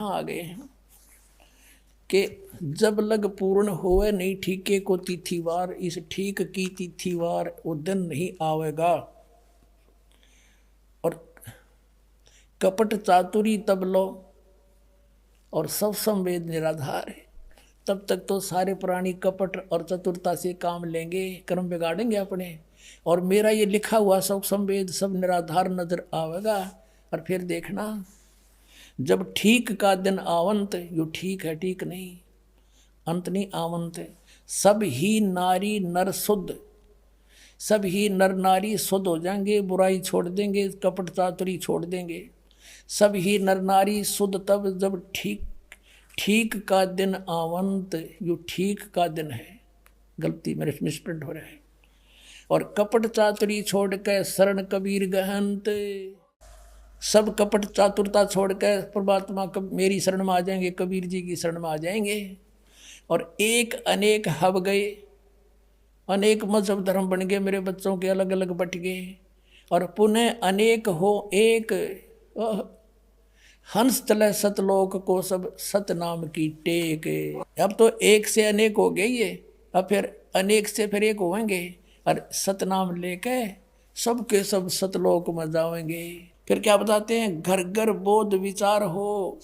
आ गए हैं कि जब लग पूर्ण होए नहीं ठीके को तिथिवार, इस ठीक की तिथिवार वो दिन नहीं आवेगा। और कपट चातुरी तब लो और सब संवेद निराधार है। तब तक तो सारे प्राणी कपट और चतुरता से काम लेंगे, कर्म बिगाड़ेंगे अपने, और मेरा ये लिखा हुआ सब संवेद सब निराधार नजर आवेगा। और फिर देखना जब ठीक का दिन आवंत, यो ठीक है ठीक नहीं, अंत नहीं आवंत है। सब ही नारी नर शुद्ध, सब ही नर नारी शुद्ध हो जाएंगे, बुराई छोड़ देंगे, कपट चातुरी छोड़ देंगे। सब ही नर नारी शुद्ध तब जब ठीक ठीक का दिन आवंत, यो ठीक का दिन है, गलती मेरे मिसप्रिंट हो रहा है। और कपट चातुरी छोड़ के शरण कबीर गहंत, सब कपट चातुरता छोड़ के परमात्मा मेरी शरण में आ जाएंगे, कबीर जी की शरण में आ जाएंगे। और एक अनेक हब गए, अनेक मजहब धर्म बन गए, मेरे बच्चों के अलग अलग बट गए। और पुनः अनेक हो एक, हंस चले सतलोक को सब सतनाम की टेक। अब तो एक से अनेक हो गए ये, अब फिर अनेक से फिर एक होंगे, और सतनाम लेके सबके सब सतलोक में जाएंगे। फिर क्या बताते हैं, घर घर बोध विचार हो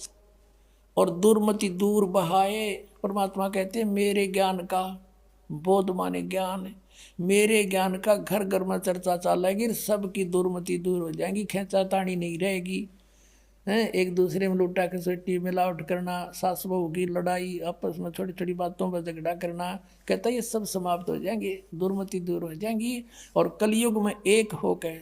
और दुर्मति दूर बहाए। परमात्मा कहते हैं मेरे ज्ञान का, बोध माने ज्ञान, मेरे ज्ञान का घर घर में चर्चा चलेगी, सबकी दुर्मति दूर हो जाएगी, खेचा ताणी नहीं रहेगी। एक दूसरे में लूटा खसोटी मिलावट करना, सास बहू की लड़ाई, आपस में छोटी छोटी बातों पर झगड़ा करना, कहता ये सब समाप्त हो जाएंगे, दुर्मति दूर हो जाएंगी। और कलयुग में एक होकर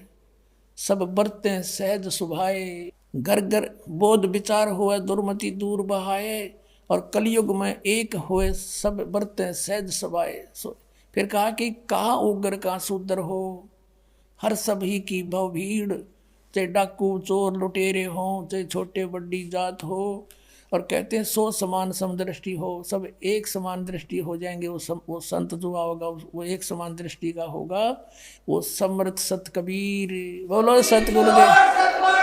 सब बरतें सहज सुभाए, घर घर बोध विचार हुए दुर्मति दूर बहाए। और कलयुग में एक हुए सब बरतें सहज सुभाए। फिर कहा कि कहाँ उग्र का शूद्र हो, हर सभी की भव भीड़, चाहे डाकू चोर लुटेरे हों, चाहे छोटे बड़ी जात हो। और कहते हैं सो समान समदृष्टि हो, सब एक समान दृष्टि हो जाएंगे। वो संत जो होगा वो एक समान दृष्टि का होगा, वो समर्थ सत कबीर। बोलो सतगुरुदेव।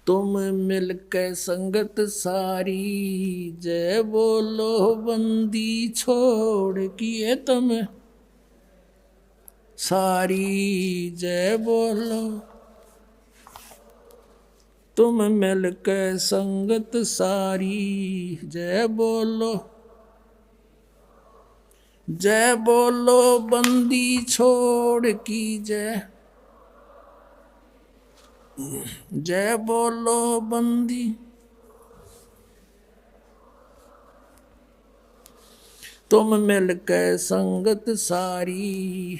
तुम मिलके संगत सारी, जय बोलो बंदी छोड़ किए तुम सारी, जय बोलो। तुम मिलके संगत सारी, जय बोलो, जय बोलो बंदी छोड़ की जय, जय बोलो बंदी। तुम मिलके संगत सारी,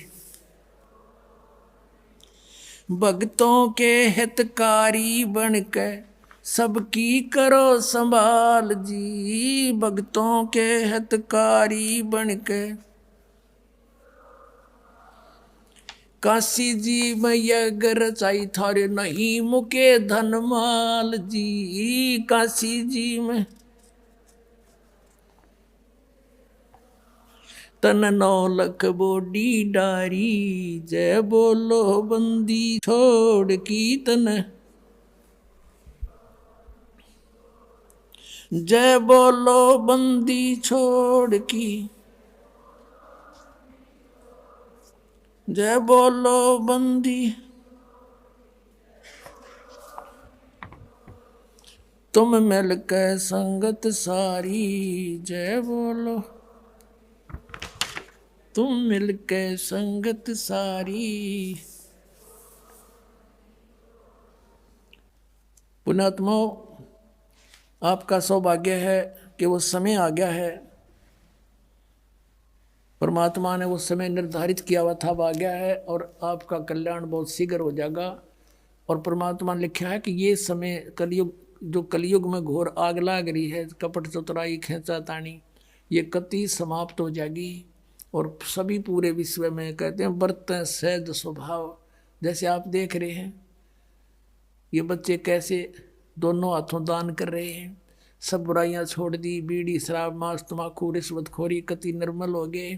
भक्तों के हितकारी बनके सबकी करो संभाल जी, भक्तों के हितकारी बनके। काशी जी में यज्ञ रचाई थारे नहीं मुके धन माल जी, काशी जी में तन 9 लख बोडी डारी, जय बोलो बंदी छोड़ की तन, जय बोलो बंदी छोड़ की, जय बोलो बंदी। तुम मिलके संगत सारी, जय बोलो, तुम मिलके संगत सारी। पुण्यात्मा, आपका सौभाग्य है कि वो समय आ गया है, परमात्मा ने वो समय निर्धारित किया हुआ था, आ गया है, और आपका कल्याण बहुत शीघ्र हो जाएगा। और परमात्मा ने लिखा है कि ये समय कलयुग, जो कलयुग में घोर आग लाग रही है, कपट चतुराई खेचा तानी, ये कति समाप्त हो जाएगी। और सभी पूरे विश्व में कहते हैं बरतें सहज स्वभाव। जैसे आप देख रहे हैं ये बच्चे कैसे दोनों हाथों दान कर रहे हैं, सब बुराइयां छोड़ दी, बीड़ी शराब मांस तम्बाकू रिश्वतखोरी कति निर्मल हो गए,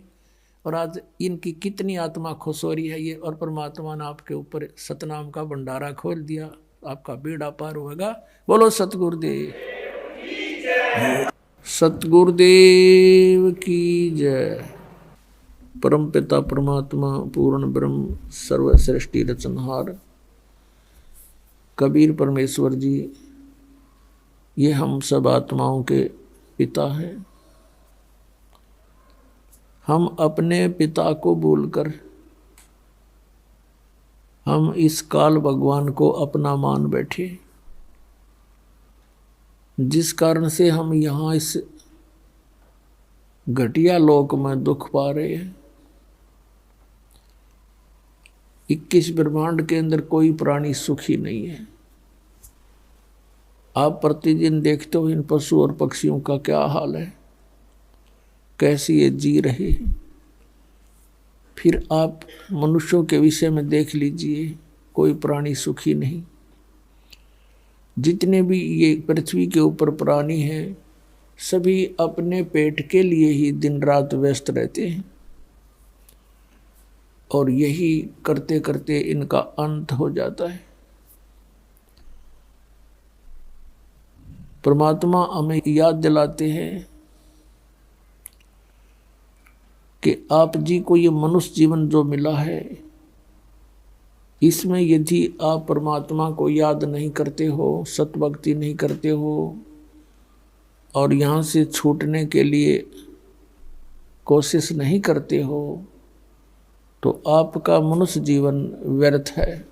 और आज इनकी कितनी आत्मा खुश हो रही है ये। और परमात्मा ने आपके ऊपर सतनाम का भंडारा खोल दिया। आपका बेड़ा पार होगा। बोलो सतगुरुदेव, सतगुरुदेव की जय। परम पिता परमात्मा पूर्ण ब्रह्म सर्व सृष्टि रचनहार कबीर परमेश्वर जी, ये हम सब आत्माओं के पिता हैं। हम अपने पिता को भूलकर हम इस काल भगवान को अपना मान बैठे, जिस कारण से हम यहाँ इस घटिया लोक में दुख पा रहे हैं। 21 ब्रह्मांड के अंदर कोई प्राणी सुखी नहीं है। आप प्रतिदिन देखते हो इन पशु और पक्षियों का क्या हाल है, कैसे ये जी रहे हैं। फिर आप मनुष्यों के विषय में देख लीजिए, कोई प्राणी सुखी नहीं। जितने भी ये पृथ्वी के ऊपर प्राणी हैं, सभी अपने पेट के लिए ही दिन रात व्यस्त रहते हैं, और यही करते करते इनका अंत हो जाता है। परमात्मा हमें याद दिलाते हैं कि आप जी को ये मनुष्य जीवन जो मिला है, इसमें यदि आप परमात्मा को याद नहीं करते हो, सतभक्ति नहीं करते हो और यहाँ से छूटने के लिए कोशिश नहीं करते हो, तो आपका मनुष्य जीवन व्यर्थ है।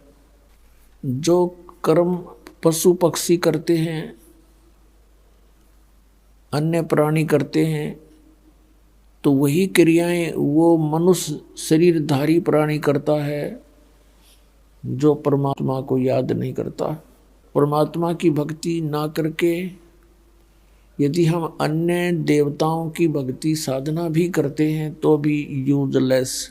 जो कर्म पशु पक्षी करते हैं, अन्य प्राणी करते हैं, तो वही क्रियाएं वो मनुष्य शरीरधारी प्राणी करता है जो परमात्मा को याद नहीं करता। परमात्मा की भक्ति ना करके यदि हम अन्य देवताओं की भक्ति साधना भी करते हैं तो भी यूजलेस,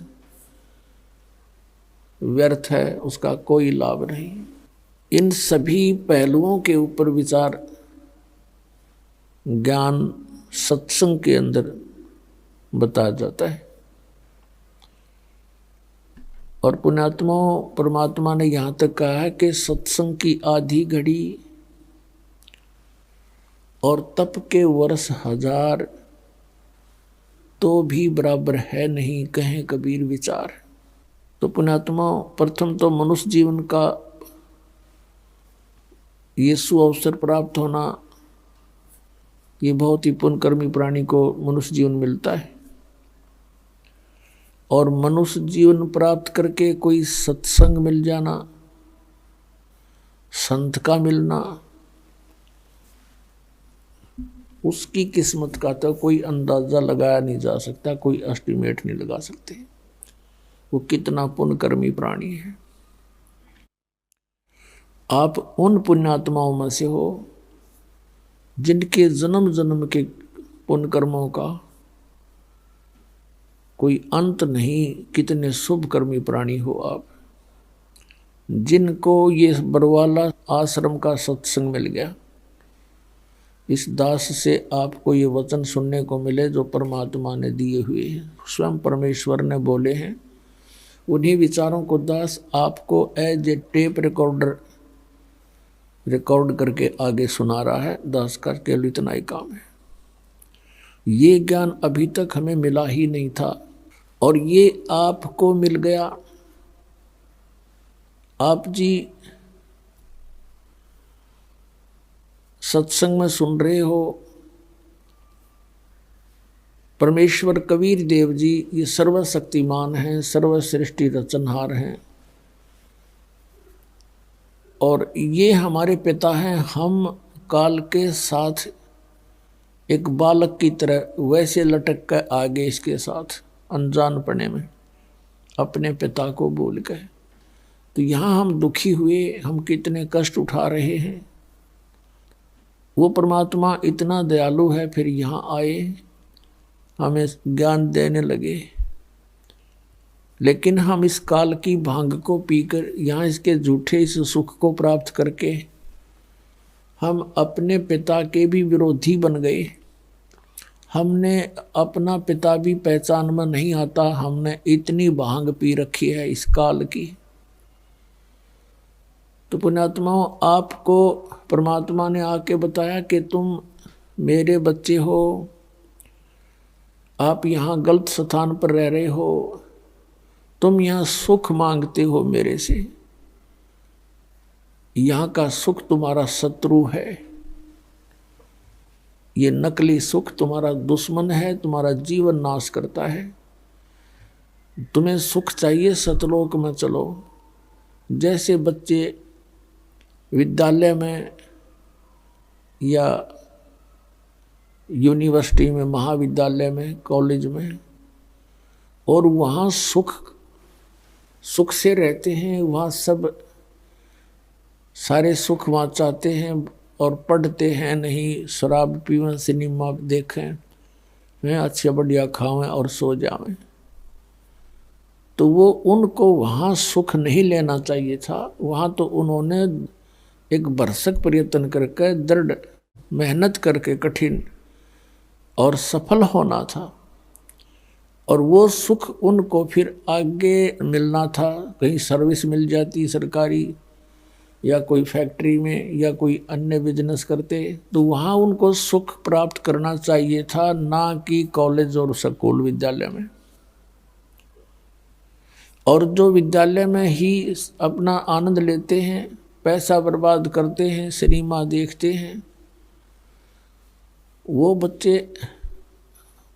व्यर्थ है, उसका कोई लाभ नहीं। इन सभी पहलुओं के ऊपर विचार ज्ञान सत्संग के अंदर बताया जाता है। और पुण्यात्माओं, परमात्मा ने यहाँ तक कहा है कि सत्संग की आधी घड़ी और तप के वर्ष 1000 तो भी बराबर है नहीं, कहें कबीर विचार। तो पुण्यात्माओं, प्रथम तो मनुष्य जीवन का ये सुअवसर प्राप्त होना, ये बहुत ही पुण्यकर्मी प्राणी को मनुष्य जीवन मिलता है। और मनुष्य जीवन प्राप्त करके कोई सत्संग मिल जाना, संत का मिलना, उसकी किस्मत का तो कोई अंदाजा लगाया नहीं जा सकता, कोई एस्टिमेट नहीं लगा सकते वो कितना पुण्यकर्मी प्राणी है। आप उन पुण्यात्माओं में से हो जिनके जन्म जन्म के पुण्य कर्मों का कोई अंत नहीं। कितने शुभ कर्मी प्राणी हो आप, जिनको ये बरवाला आश्रम का सत्संग मिल गया। इस दास से आपको ये वचन सुनने को मिले जो परमात्मा ने दिए हुए हैं, स्वयं परमेश्वर ने बोले हैं। उन्हीं विचारों को दास आपको as a tape recorder record करके आगे सुना रहा है। दास का केवल इतना ही काम है। ये ज्ञान अभी तक हमें मिला ही नहीं था और ये आपको मिल गया। आप जी सत्संग में सुन रहे हो। परमेश्वर कबीर देव जी ये सर्वशक्तिमान हैं, सर्वसृष्टि रचनहार हैं और ये हमारे पिता हैं। हम काल के साथ एक बालक की तरह वैसे लटक कर आगे इसके साथ अनजान पने में अपने पिता को भूल गए। तो यहाँ हम दुखी हुए, हम कितने कष्ट उठा रहे हैं। वो परमात्मा इतना दयालु है, फिर यहाँ आए, हमें ज्ञान देने लगे। लेकिन हम इस काल की भांग को पीकर यहाँ इसके झूठे इस सुख को प्राप्त करके हम अपने पिता के भी विरोधी बन गए। हमने अपना पिता भी पहचान में नहीं आता, हमने इतनी भांग पी रखी है इस काल की। तो पुण्यात्माओं, आपको परमात्मा ने आके बताया कि तुम मेरे बच्चे हो, आप यहाँ गलत स्थान पर रह रहे हो, तुम यहाँ सुख मांगते हो मेरे से, यहाँ का सुख तुम्हारा शत्रु है, ये नकली सुख तुम्हारा दुश्मन है, तुम्हारा जीवन नाश करता है। तुम्हें सुख चाहिए, सतलोक में चलो। जैसे बच्चे विद्यालय में या यूनिवर्सिटी में, महाविद्यालय में, कॉलेज में, और वहाँ सुख से रहते हैं, वहाँ सब सारे सुख वहाँ चाहते हैं और पढ़ते हैं नहीं, शराब पीवें, सिनेमा देखें, मैं अच्छे बढ़िया खावें और सो जावें। तो वो उनको वहाँ सुख नहीं लेना चाहिए था। वहाँ तो उन्होंने एक भरसक प्रयत्न करके, दृढ़ मेहनत करके, कठिन और सफल होना था, और वो सुख उनको फिर आगे मिलना था। कहीं सर्विस मिल जाती सरकारी, या कोई फैक्ट्री में, या कोई अन्य बिजनेस करते, तो वहाँ उनको सुख प्राप्त करना चाहिए था, ना कि कॉलेज और स्कूल विद्यालय में। और जो विद्यालय में ही अपना आनंद लेते हैं, पैसा बर्बाद करते हैं, सिनेमा देखते हैं, वो बच्चे,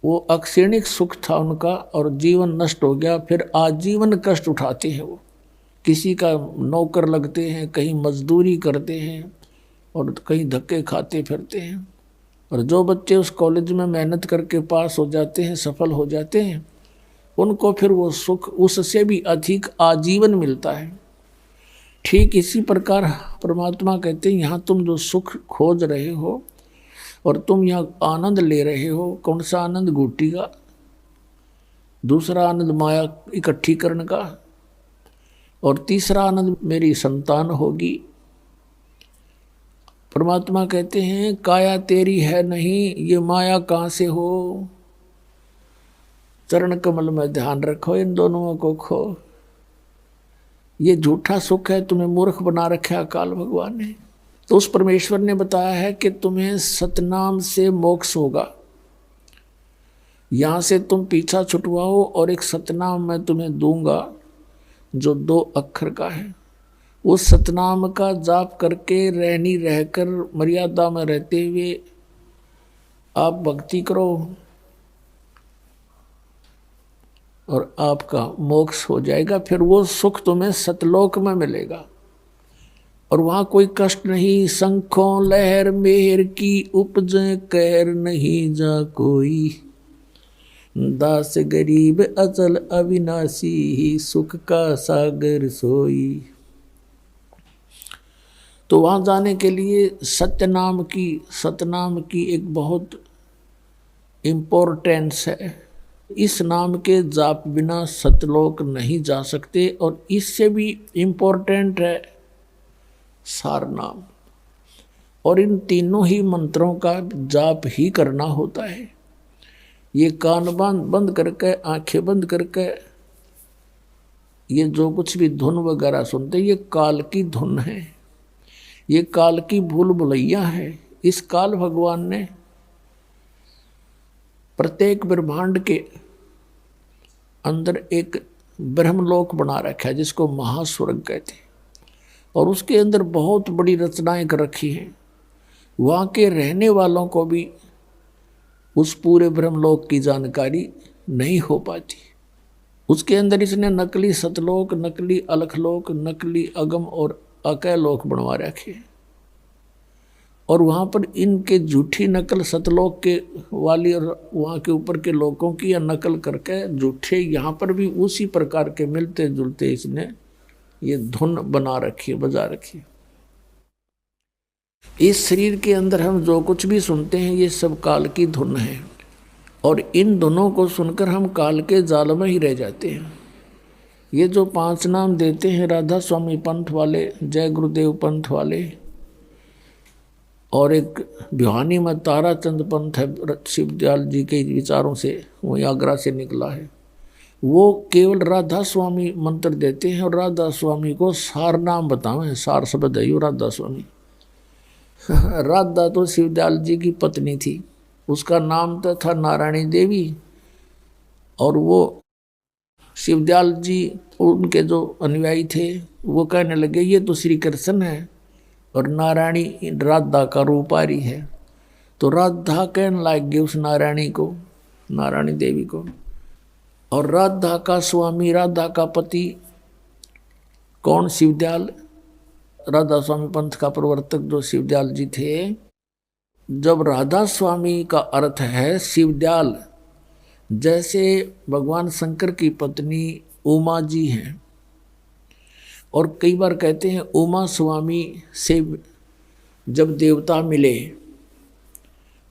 वो अक्षणिक सुख था उनका और जीवन नष्ट हो गया। फिर आजीवन कष्ट उठाते हैं, वो किसी का नौकर लगते हैं, कहीं मजदूरी करते हैं और कहीं धक्के खाते फिरते हैं। और जो बच्चे उस कॉलेज में मेहनत करके पास हो जाते हैं, सफल हो जाते हैं, उनको फिर वो सुख उससे भी अधिक आजीवन मिलता है। ठीक इसी प्रकार परमात्मा कहते हैं, यहाँ तुम जो सुख खोज रहे हो और तुम यहाँ आनंद ले रहे हो, कौन सा आनंद? घूटी का। दूसरा आनंद माया इकट्ठी करने का, और तीसरा आनंद मेरी संतान होगी। परमात्मा कहते हैं, काया तेरी है नहीं, ये माया कहाँ से हो? चरण कमल में ध्यान रखो, इन दोनों को खो। ये झूठा सुख है, तुम्हें मूर्ख बना रखा अकाल भगवान ने। तो उस परमेश्वर ने बताया है कि तुम्हें सतनाम से मोक्ष होगा। यहाँ से तुम पीछा छुटवाओ और एक सतनाम मैं तुम्हें दूंगा जो 2 अक्षर का है। उस सतनाम का जाप करके, रहनी रहकर, मर्यादा में रहते हुए आप भक्ति करो और आपका मोक्ष हो जाएगा। फिर वो सुख तुम्हें सतलोक में मिलेगा और वहाँ कोई कष्ट नहीं। शंखों लहर मेहर की उपजे, कहर नहीं जा कोई। दास गरीब अचल अविनाशी, सुख का सागर सोई। तो वहाँ जाने के लिए सतनाम की एक बहुत इम्पोर्टेंस है। इस नाम के जाप बिना सतलोक नहीं जा सकते। और इससे भी इम्पोर्टेंट है सार नाम। और इन तीनों ही मंत्रों का जाप ही करना होता है। ये कान बंद करके, आंखें बंद करके, ये जो कुछ भी धुन वगैरह सुनते, ये काल की धुन है, ये काल की भूल भुलैया है। इस काल भगवान ने प्रत्येक ब्रह्मांड के अंदर एक ब्रह्मलोक बना रखा है जिसको महास्वर्ग कहते हैं, और उसके अंदर बहुत बड़ी रचनाएं कर रखी हैं। वहाँ के रहने वालों को भी उस पूरे ब्रह्मलोक की जानकारी नहीं हो पाती। उसके अंदर इसने नकली सतलोक, नकली अलखलोक, नकली अगम और अकय लोक बनवा रखे। और वहाँ पर इनके झूठी नकल सतलोक के वाली और वहाँ के ऊपर के लोगों की या नकल करके झूठे यहाँ पर भी उसी प्रकार के मिलते जुलते इसने ये धुन बना रखी है, बजा रखी है। इस शरीर के अंदर हम जो कुछ भी सुनते हैं ये सब काल की धुन है, और इन धुनों को सुनकर हम काल के जाल में ही रह जाते हैं। ये जो 5 नाम देते हैं राधा स्वामी पंथ वाले, जय गुरुदेव पंथ वाले, और एक भिवानी में ताराचंद पंथ है, शिवदयाल जी के विचारों से, वो आगरा से निकला है। वो केवल राधा स्वामी मंत्र देते हैं और राधा स्वामी को सार नाम बतावे, सार शब्द है यो राधा स्वामी। राधा तो शिवदयाल जी की पत्नी थी, उसका नाम तो था नारायणी देवी, और वो शिवदयाल जी उनके जो अनुयायी थे वो कहने लगे ये तो श्री कृष्ण है और नारायणी राधा का रूप आ रही है। तो राधा कहने लग गए उस नारायणी को, नारायणी देवी को। और राधा का स्वामी, राधा का पति कौन? शिवदयाल, राधा स्वामी पंथ का प्रवर्तक जो शिवदयाल जी थे। जब राधा स्वामी का अर्थ है शिवदयाल, जैसे भगवान शंकर की पत्नी उमा जी हैं, और कई बार कहते हैं उमा स्वामी से जब देवता मिले,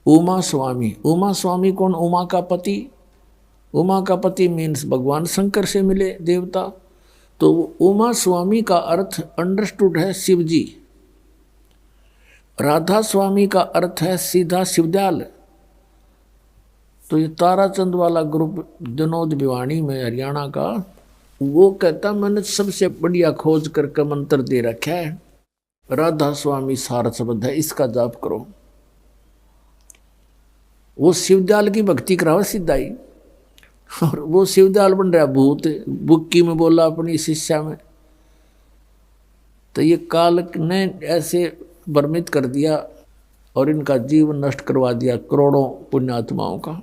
उमा स्वामी, उमा स्वामी कौन? उमा का पति, उमा का पति मीन्स भगवान शंकर से मिले देवता, तो उमा स्वामी का अर्थ अंडरस्टूड है शिव जी। राधा स्वामी का अर्थ है सीधा शिवदयाल। तो ये ताराचंद वाला ग्रुप जनोद भिवानी में हरियाणा का, वो कहता मैंने सबसे बढ़िया खोज करके मंत्र दे रखा है, राधा स्वामी सार शब्द है, इसका जाप करो। वो शिवदयाल की भक्ति कराओ सीधा ही, और वो शिवदयाल बन रहा भूत। बुक्की में बोला अपनी शिष्या में, तो ये काल ने ऐसे भ्रमित कर दिया और इनका जीवन नष्ट करवा दिया करोड़ों पुण्यात्माओं का।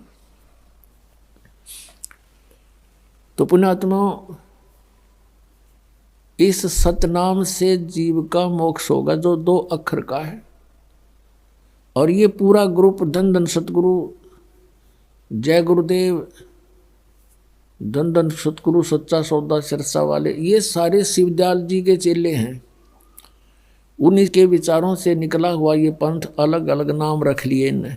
तो पुण्यात्माओं, इस सतनाम से जीव का मोक्ष होगा जो 2 अक्षर का है। और ये पूरा ग्रुप धन धन सतगुरु, जय गुरुदेव, धन धन सतगुरु, सच्चा सौदा, सिरसा वाले, ये सारे शिवदयाल जी के चेले हैं। उन्हीं के विचारों से निकला हुआ ये पंथ, अलग अलग नाम रख लिए इनने।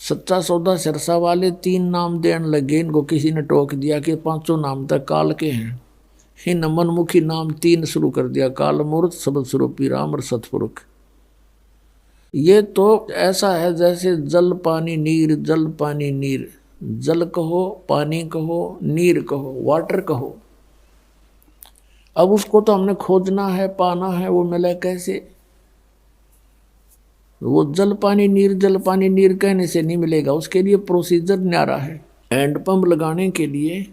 सच्चा सौदा सिरसा वाले 3 नाम देने लगे, इनको किसी ने टोक दिया कि 5 नाम तक काल के हैं। इन मनमुखी नाम 3 शुरू कर दिया, काल मूर्त, शब्द स्वरूपी राम और सतपुरुष। ये तो ऐसा है जैसे जल पानी नीर, जल पानी नीर, जल कहो, पानी कहो, नीर कहो, वाटर कहो। अब उसको तो हमने खोजना है, पाना है, वो मिले कैसे? वो जल पानी नीर कहने से नहीं मिलेगा, उसके लिए प्रोसीजर न्यारा है। हैंड पंप लगाने के लिए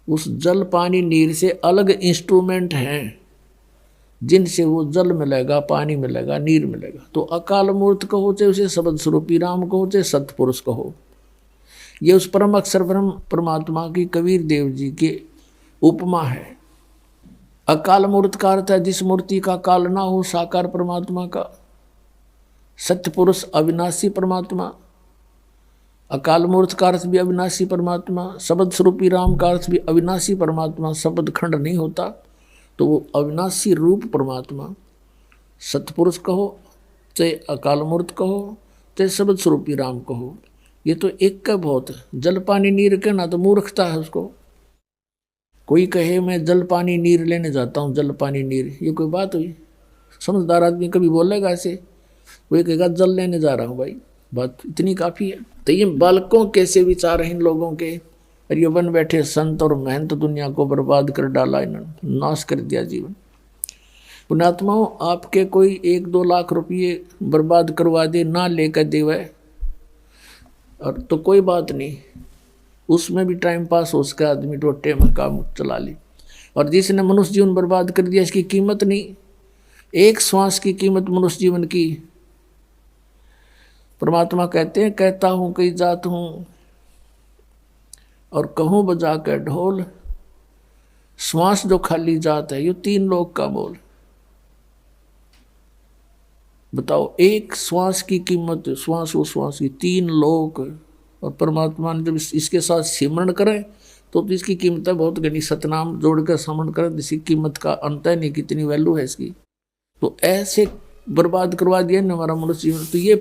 उस जल पानी नीर से अलग इंस्ट्रूमेंट हैं जिनसे वो जल मिलेगा, पानी मिलेगा, नीर मिलेगा। तो अकाल मूर्त कहो, चाहे उसे शब्द स्वरूपी राम कहो, चाहे सतपुरुष कहो, ये उस परम अक्षर ब्रह्म परमात्मा की कबीर देव जी के उपमा है। अकाल मूर्त का अर्थ है जिस मूर्ति का काल ना हो, साकार परमात्मा का। सत्यपुरुष अविनाशी परमात्मा, अकाल मूर्त का अर्थ भी अविनाशी परमात्मा। शब्द स्वरूपी राम का अर्थ भी अविनाशी परमात्मा, शब्द खंड नहीं होता, तो वो अविनाशी रूप परमात्मा। सतपुरुष कहो, चाहे अकाल मूर्त कहो, चाहे शब्द स्वरूपी राम कहो, ये तो एक का बहुत। जल पानी नीर कहना तो मूर्खता है उसको। कोई कहे मैं जल पानी नीर लेने जाता हूँ, जल पानी नीर, ये कोई बात हुई? समझदार आदमी कभी बोलेगा ऐसे? वो कहेगा जल लेने जा रहा हूँ भाई, बात इतनी काफ़ी है। तो ये बालकों कैसे विचार हैं इन लोगों के, और ये बन बैठे संत और महंत दुनिया को बर्बाद कर डाला इन्होंने, नाश कर दिया जीवन। पुण्यात्माओं, आपके कोई 1-2 लाख रुपये बर्बाद करवा दे, ना लेकर देवे, और तो कोई बात नहीं, उसमें भी टाइम पास हो सका, आदमी टोटे में काम चला ली। और जिसने मनुष्य जीवन बर्बाद कर दिया, इसकी कीमत नहीं। एक श्वास की कीमत मनुष्य जीवन की। परमात्मा कहते हैं, कहता हूँ कई जात हूँ और कहूँ बजा कर ढोल, श्वास जो खाली जात है, ये 3 लोक का मोल। बताओ, एक श्वास की कीमत, श्वास वो श्वास की 3 लोक। और परमात्मा ने जब इसके साथ सिमरण करें तो इसकी कीमत है बहुत घनी। सतनाम जोड़कर समरण करें, इसकी कीमत का अंत है नहीं, कितनी वैल्यू है इसकी। तो ऐसे बर्बाद करवा दिया ना हमारा मनुष्य जीवन, तो ये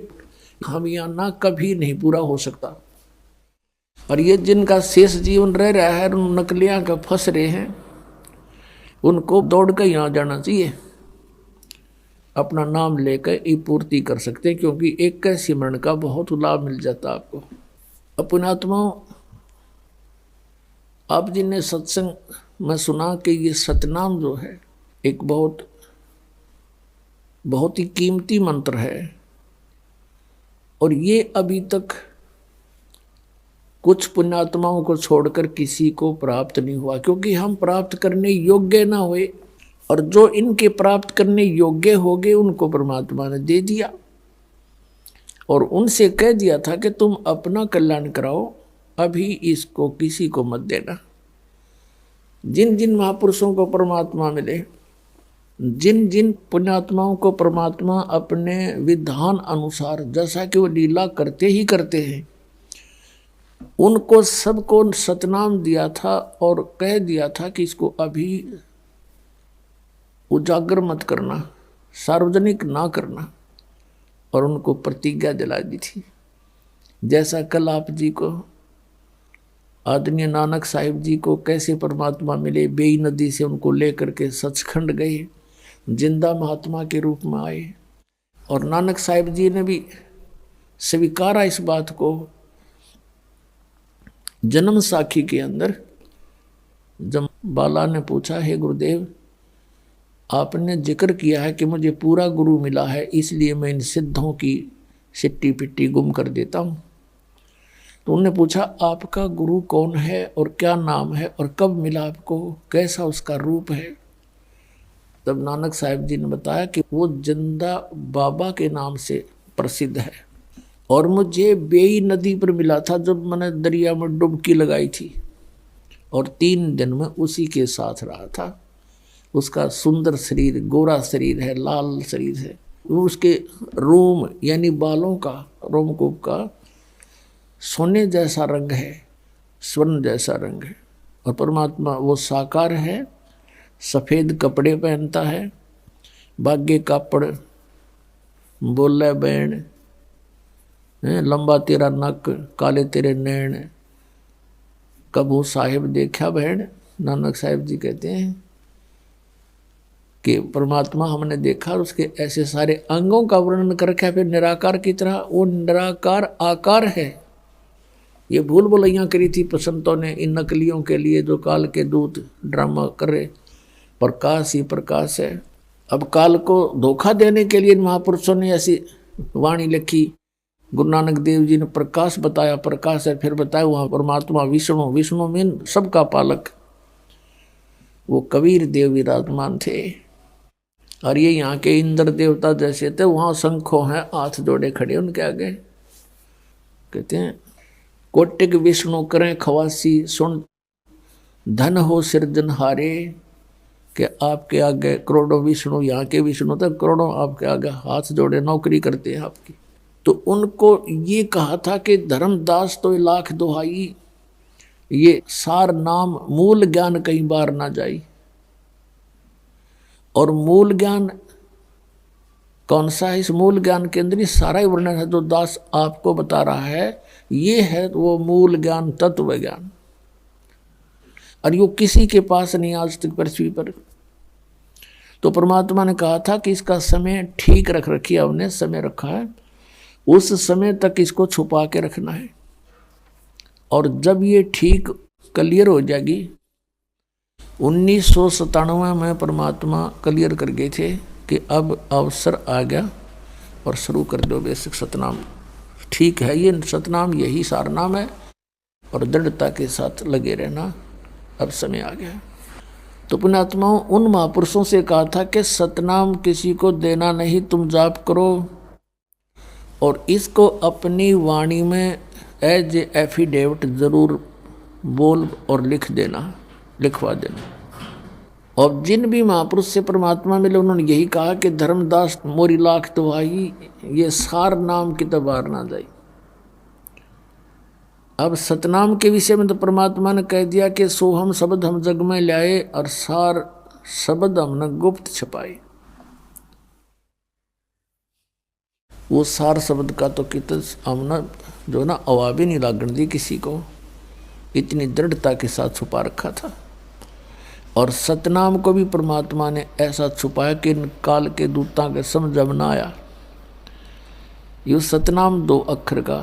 खामियाना कभी नहीं पूरा हो सकता। और ये जिनका शेष जीवन रह रहा है, उन नकलियां का फंस रहे हैं, उनको दौड़ कर यहाँ जाना चाहिए, अपना नाम लेकर ये पूर्ति कर सकते हैं, क्योंकि एक का सिमरण का बहुत लाभ मिल जाता है आपको। पुण्यात्माओं, आप जी ने सत्संग में सुना कि ये सतनाम जो है एक बहुत बहुत ही कीमती मंत्र है, और ये अभी तक कुछ पुण्यात्माओं को छोड़कर किसी को प्राप्त नहीं हुआ, क्योंकि हम प्राप्त करने योग्य ना हुए, और जो इनके प्राप्त करने योग्य हो गए उनको परमात्मा ने दे दिया, और उनसे कह दिया था कि तुम अपना कल्याण कराओ, अभी इसको किसी को मत देना। जिन जिन महापुरुषों को परमात्मा मिले, जिन जिन पुण्यात्माओं को परमात्मा अपने विधान अनुसार, जैसा कि वो लीला करते ही करते हैं, उनको सबको सतनाम दिया था और कह दिया था कि इसको अभी उजागर मत करना, सार्वजनिक ना करना, और उनको प्रतिज्ञा दिला दी थी। जैसा कल आप जी को आदरणीय नानक साहिब जी को कैसे परमात्मा मिले, बेई नदी से उनको लेकर के सचखंड गए, जिंदा महात्मा के रूप में आए, और नानक साहिब जी ने भी स्वीकारा इस बात को। जन्म साखी के अंदर जब बाला ने पूछा, हे गुरुदेव आपने जिक्र किया है कि मुझे पूरा गुरु मिला है, इसलिए मैं इन सिद्धों की सिट्टी पिट्टी गुम कर देता हूँ। तो उन्होंने पूछा आपका गुरु कौन है और क्या नाम है और कब मिला आपको, कैसा उसका रूप है। तब नानक साहिब जी ने बताया कि वो जिंदा बाबा के नाम से प्रसिद्ध है, और मुझे बेई नदी पर मिला था जब मैंने दरिया में डुबकी लगाई थी, और 3 दिन में उसी के साथ रहा था। उसका सुंदर शरीर, गोरा शरीर है, लाल शरीर है, उसके रोम यानी बालों का, रोमकूप का सोने जैसा रंग है, स्वर्ण जैसा रंग है, और परमात्मा वो साकार है, सफ़ेद कपड़े पहनता है, भाग्य कापड़, बोले बैण, लंबा तेरा नक, काले तेरे नैन, कबू साहिब देखा बहन। नानक साहिब जी कहते हैं कि परमात्मा हमने देखा, और उसके ऐसे सारे अंगों का वर्णन करके फिर निराकार की तरह, वो निराकार आकार है। ये भूल भुलैया करी थी संतों ने इन नकलियों के लिए जो काल के दूत ड्रामा कर रहे, प्रकाश ही प्रकाश है। अब काल को धोखा देने के लिए महापुरुषों ने ऐसी वाणी लिखी। गुरु नानक देव जी ने प्रकाश बताया, प्रकाश है, फिर बताया वहाँ परमात्मा विष्णु, विष्णु मीन सबका पालक, वो कबीर देव विराजमान थे। और ये यहाँ के इंद्र देवता जैसे थे, वहाँ शंखों हैं, हाथ जोड़े खड़े उनके आगे, कहते हैं कोटिक विष्णु करें खवासी, सुन धन हो सिरजनहारे, कि आपके आगे करोड़ों विष्णु, यहाँ के विष्णु तक करोड़ों आपके आगे हाथ जोड़े नौकरी करते हैं आपकी। तो उनको ये कहा था कि धर्मदास तो लाख दुहाई, ये सार नाम मूल ज्ञान कई बार ना जाई। और मूल ज्ञान कौन सा है? इस मूल ज्ञान के अंदर ही सारा ही वर्णन है जो दास आपको बता रहा है, ये है वो मूल ज्ञान, तत्व ज्ञान। और यो किसी के पास नहीं आज तक पृथ्वी पर। तो परमात्मा ने कहा था कि इसका समय ठीक रख रखी है, हमने समय रखा है, उस समय तक इसको छुपा के रखना है। और जब ये ठीक क्लियर हो जाएगी, 1997 में परमात्मा क्लियर कर गए थे कि अब अवसर आ गया और शुरू कर दो बेसिक सतनाम। ठीक है, ये सतनाम यही सारनाम है, और दृढ़ता के साथ लगे रहना, अब समय आ गया। तो पुण्यात्माओं, उन महापुरुषों से कहा था कि सतनाम किसी को देना नहीं, तुम जाप करो, और इसको अपनी वाणी में एज एफिडेविट जरूर बोल और लिख देना, लिखवा देना। और जिन भी महापुरुष से परमात्मा मिले उन्होंने यही कहा कि धर्मदास मोरी लाख दुहाई, ये सार नाम की तबार ना जाए। अब सतनाम के विषय में तो परमात्मा ने कह दिया कि सोहम शब्द हम जग में लाए, और सार शब्द हमने गुप्त छपाए। वो सार शब्द का तो कित हमने जो ना आवाज नहीं लागण दी किसी को, इतनी दृढ़ता के साथ छुपा रखा था। और सतनाम को भी परमात्मा ने ऐसा छुपाया कि इन काल के दूतां के समझ में ना आया। ये सतनाम 2 अक्षर का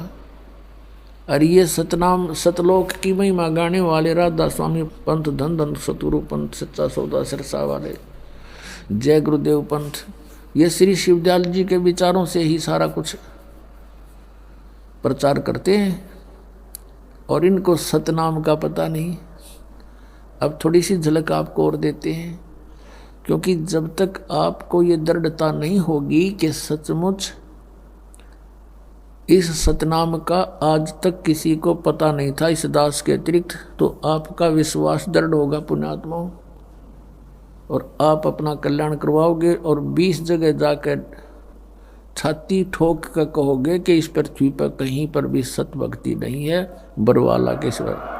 और ये सतनाम सतलोक की महिमा गाने वाले राधा स्वामी पंथ, धन धन सतगुरु पंथ, सच्चा सौदा सिरसा वाले, जय गुरुदेव पंथ, ये श्री शिवदयाल जी के विचारों से ही सारा कुछ प्रचार करते हैं और इनको सतनाम का पता नहीं। अब थोड़ी सी झलक आपको और देते हैं, क्योंकि जब तक आपको ये दृढ़ता नहीं होगी कि सचमुच इस सतनाम का आज तक किसी को पता नहीं था इस दास के अतिरिक्त, तो आपका विश्वास दृढ़ होगा पुण्यात्माओं, और आप अपना कल्याण करवाओगे और 20 जगह जाकर छाती ठोक कर कहोगे कि इस पृथ्वी पर कहीं पर भी सत भक्ति नहीं है बरवाला के सिवा।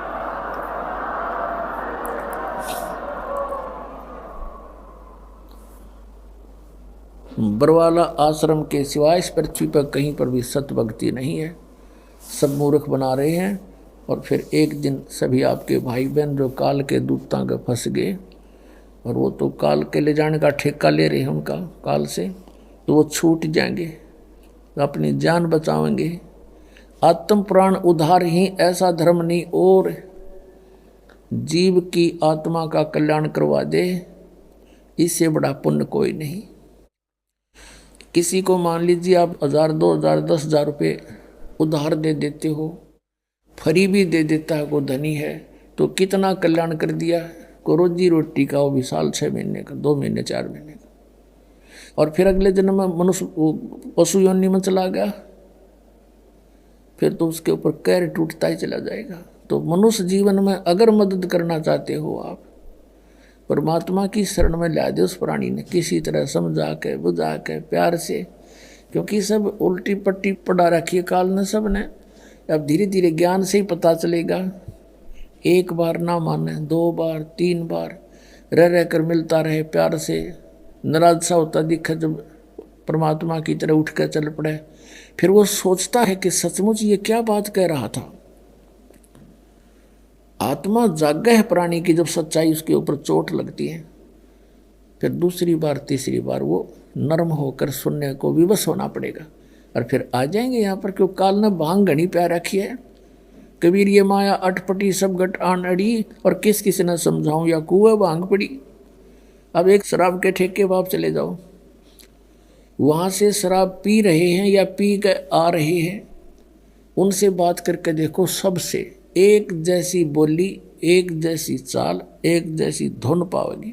बरवाला आश्रम के सिवाय इस पृथ्वी पर कहीं पर भी सत भक्ति नहीं है। सब मूर्ख बना रहे हैं, और फिर एक दिन सभी आपके भाई बहन जो काल के दूतां के फंस गए, और वो तो काल के ले जाने का ठेका ले रहे हैं उनका काल से, तो वो छूट जाएंगे, तो अपनी जान बचाएंगे। आत्म प्राण उद्धार ही ऐसा धर्म नहीं और जीव की आत्मा का कल्याण करवा दे, इससे बड़ा पुण्य कोई नहीं। किसी को मान लीजिए आप 1000, 2000, 10,000 रुपये उधार दे देते हो, फ्री भी दे देता है, को धनी है, तो कितना कल्याण कर दिया। को रोजी रोटी का वो भी साल 6 महीने का, 2 महीने 4 महीने का, और फिर अगले जन्म में मनुष्य पशु योनि में चला गया, फिर तो उसके ऊपर कैर टूटता ही चला जाएगा। तो मनुष्य जीवन में अगर मदद करना चाहते हो आप, परमात्मा की शरण में ला दे उस प्राणी ने, किसी तरह समझा के बुझा के प्यार से, क्योंकि सब उल्टी पट्टी पढ़ा रखी है काल ने सब ने। अब धीरे धीरे ज्ञान से ही पता चलेगा। एक बार ना माने, 2 बार 3 बार रह रह कर मिलता रहे प्यार से, नाराज सा होता दिखे जब परमात्मा की तरह उठ कर चल पड़े, फिर वो सोचता है कि सचमुच ये क्या बात कह रहा था। आत्मा जागा है प्राणी की, जब सच्चाई उसके ऊपर चोट लगती है, फिर दूसरी बार तीसरी बार वो नर्म होकर सुनने को विवश होना पड़ेगा, और फिर आ जाएंगे यहाँ पर। क्यों काल ने भांग घनी प्यार रखी है। कबीर ये माया अटपटी सब गट आन अड़ी, और किस किस ने समझाऊं या कुएं भांग पड़ी। अब एक शराब के ठेके बाप चले जाओ, वहाँ से शराब पी रहे हैं या पी के आ रहे हैं, उनसे बात करके देखो, सबसे एक जैसी बोली, एक जैसी चाल, एक जैसी धुन पाओगी।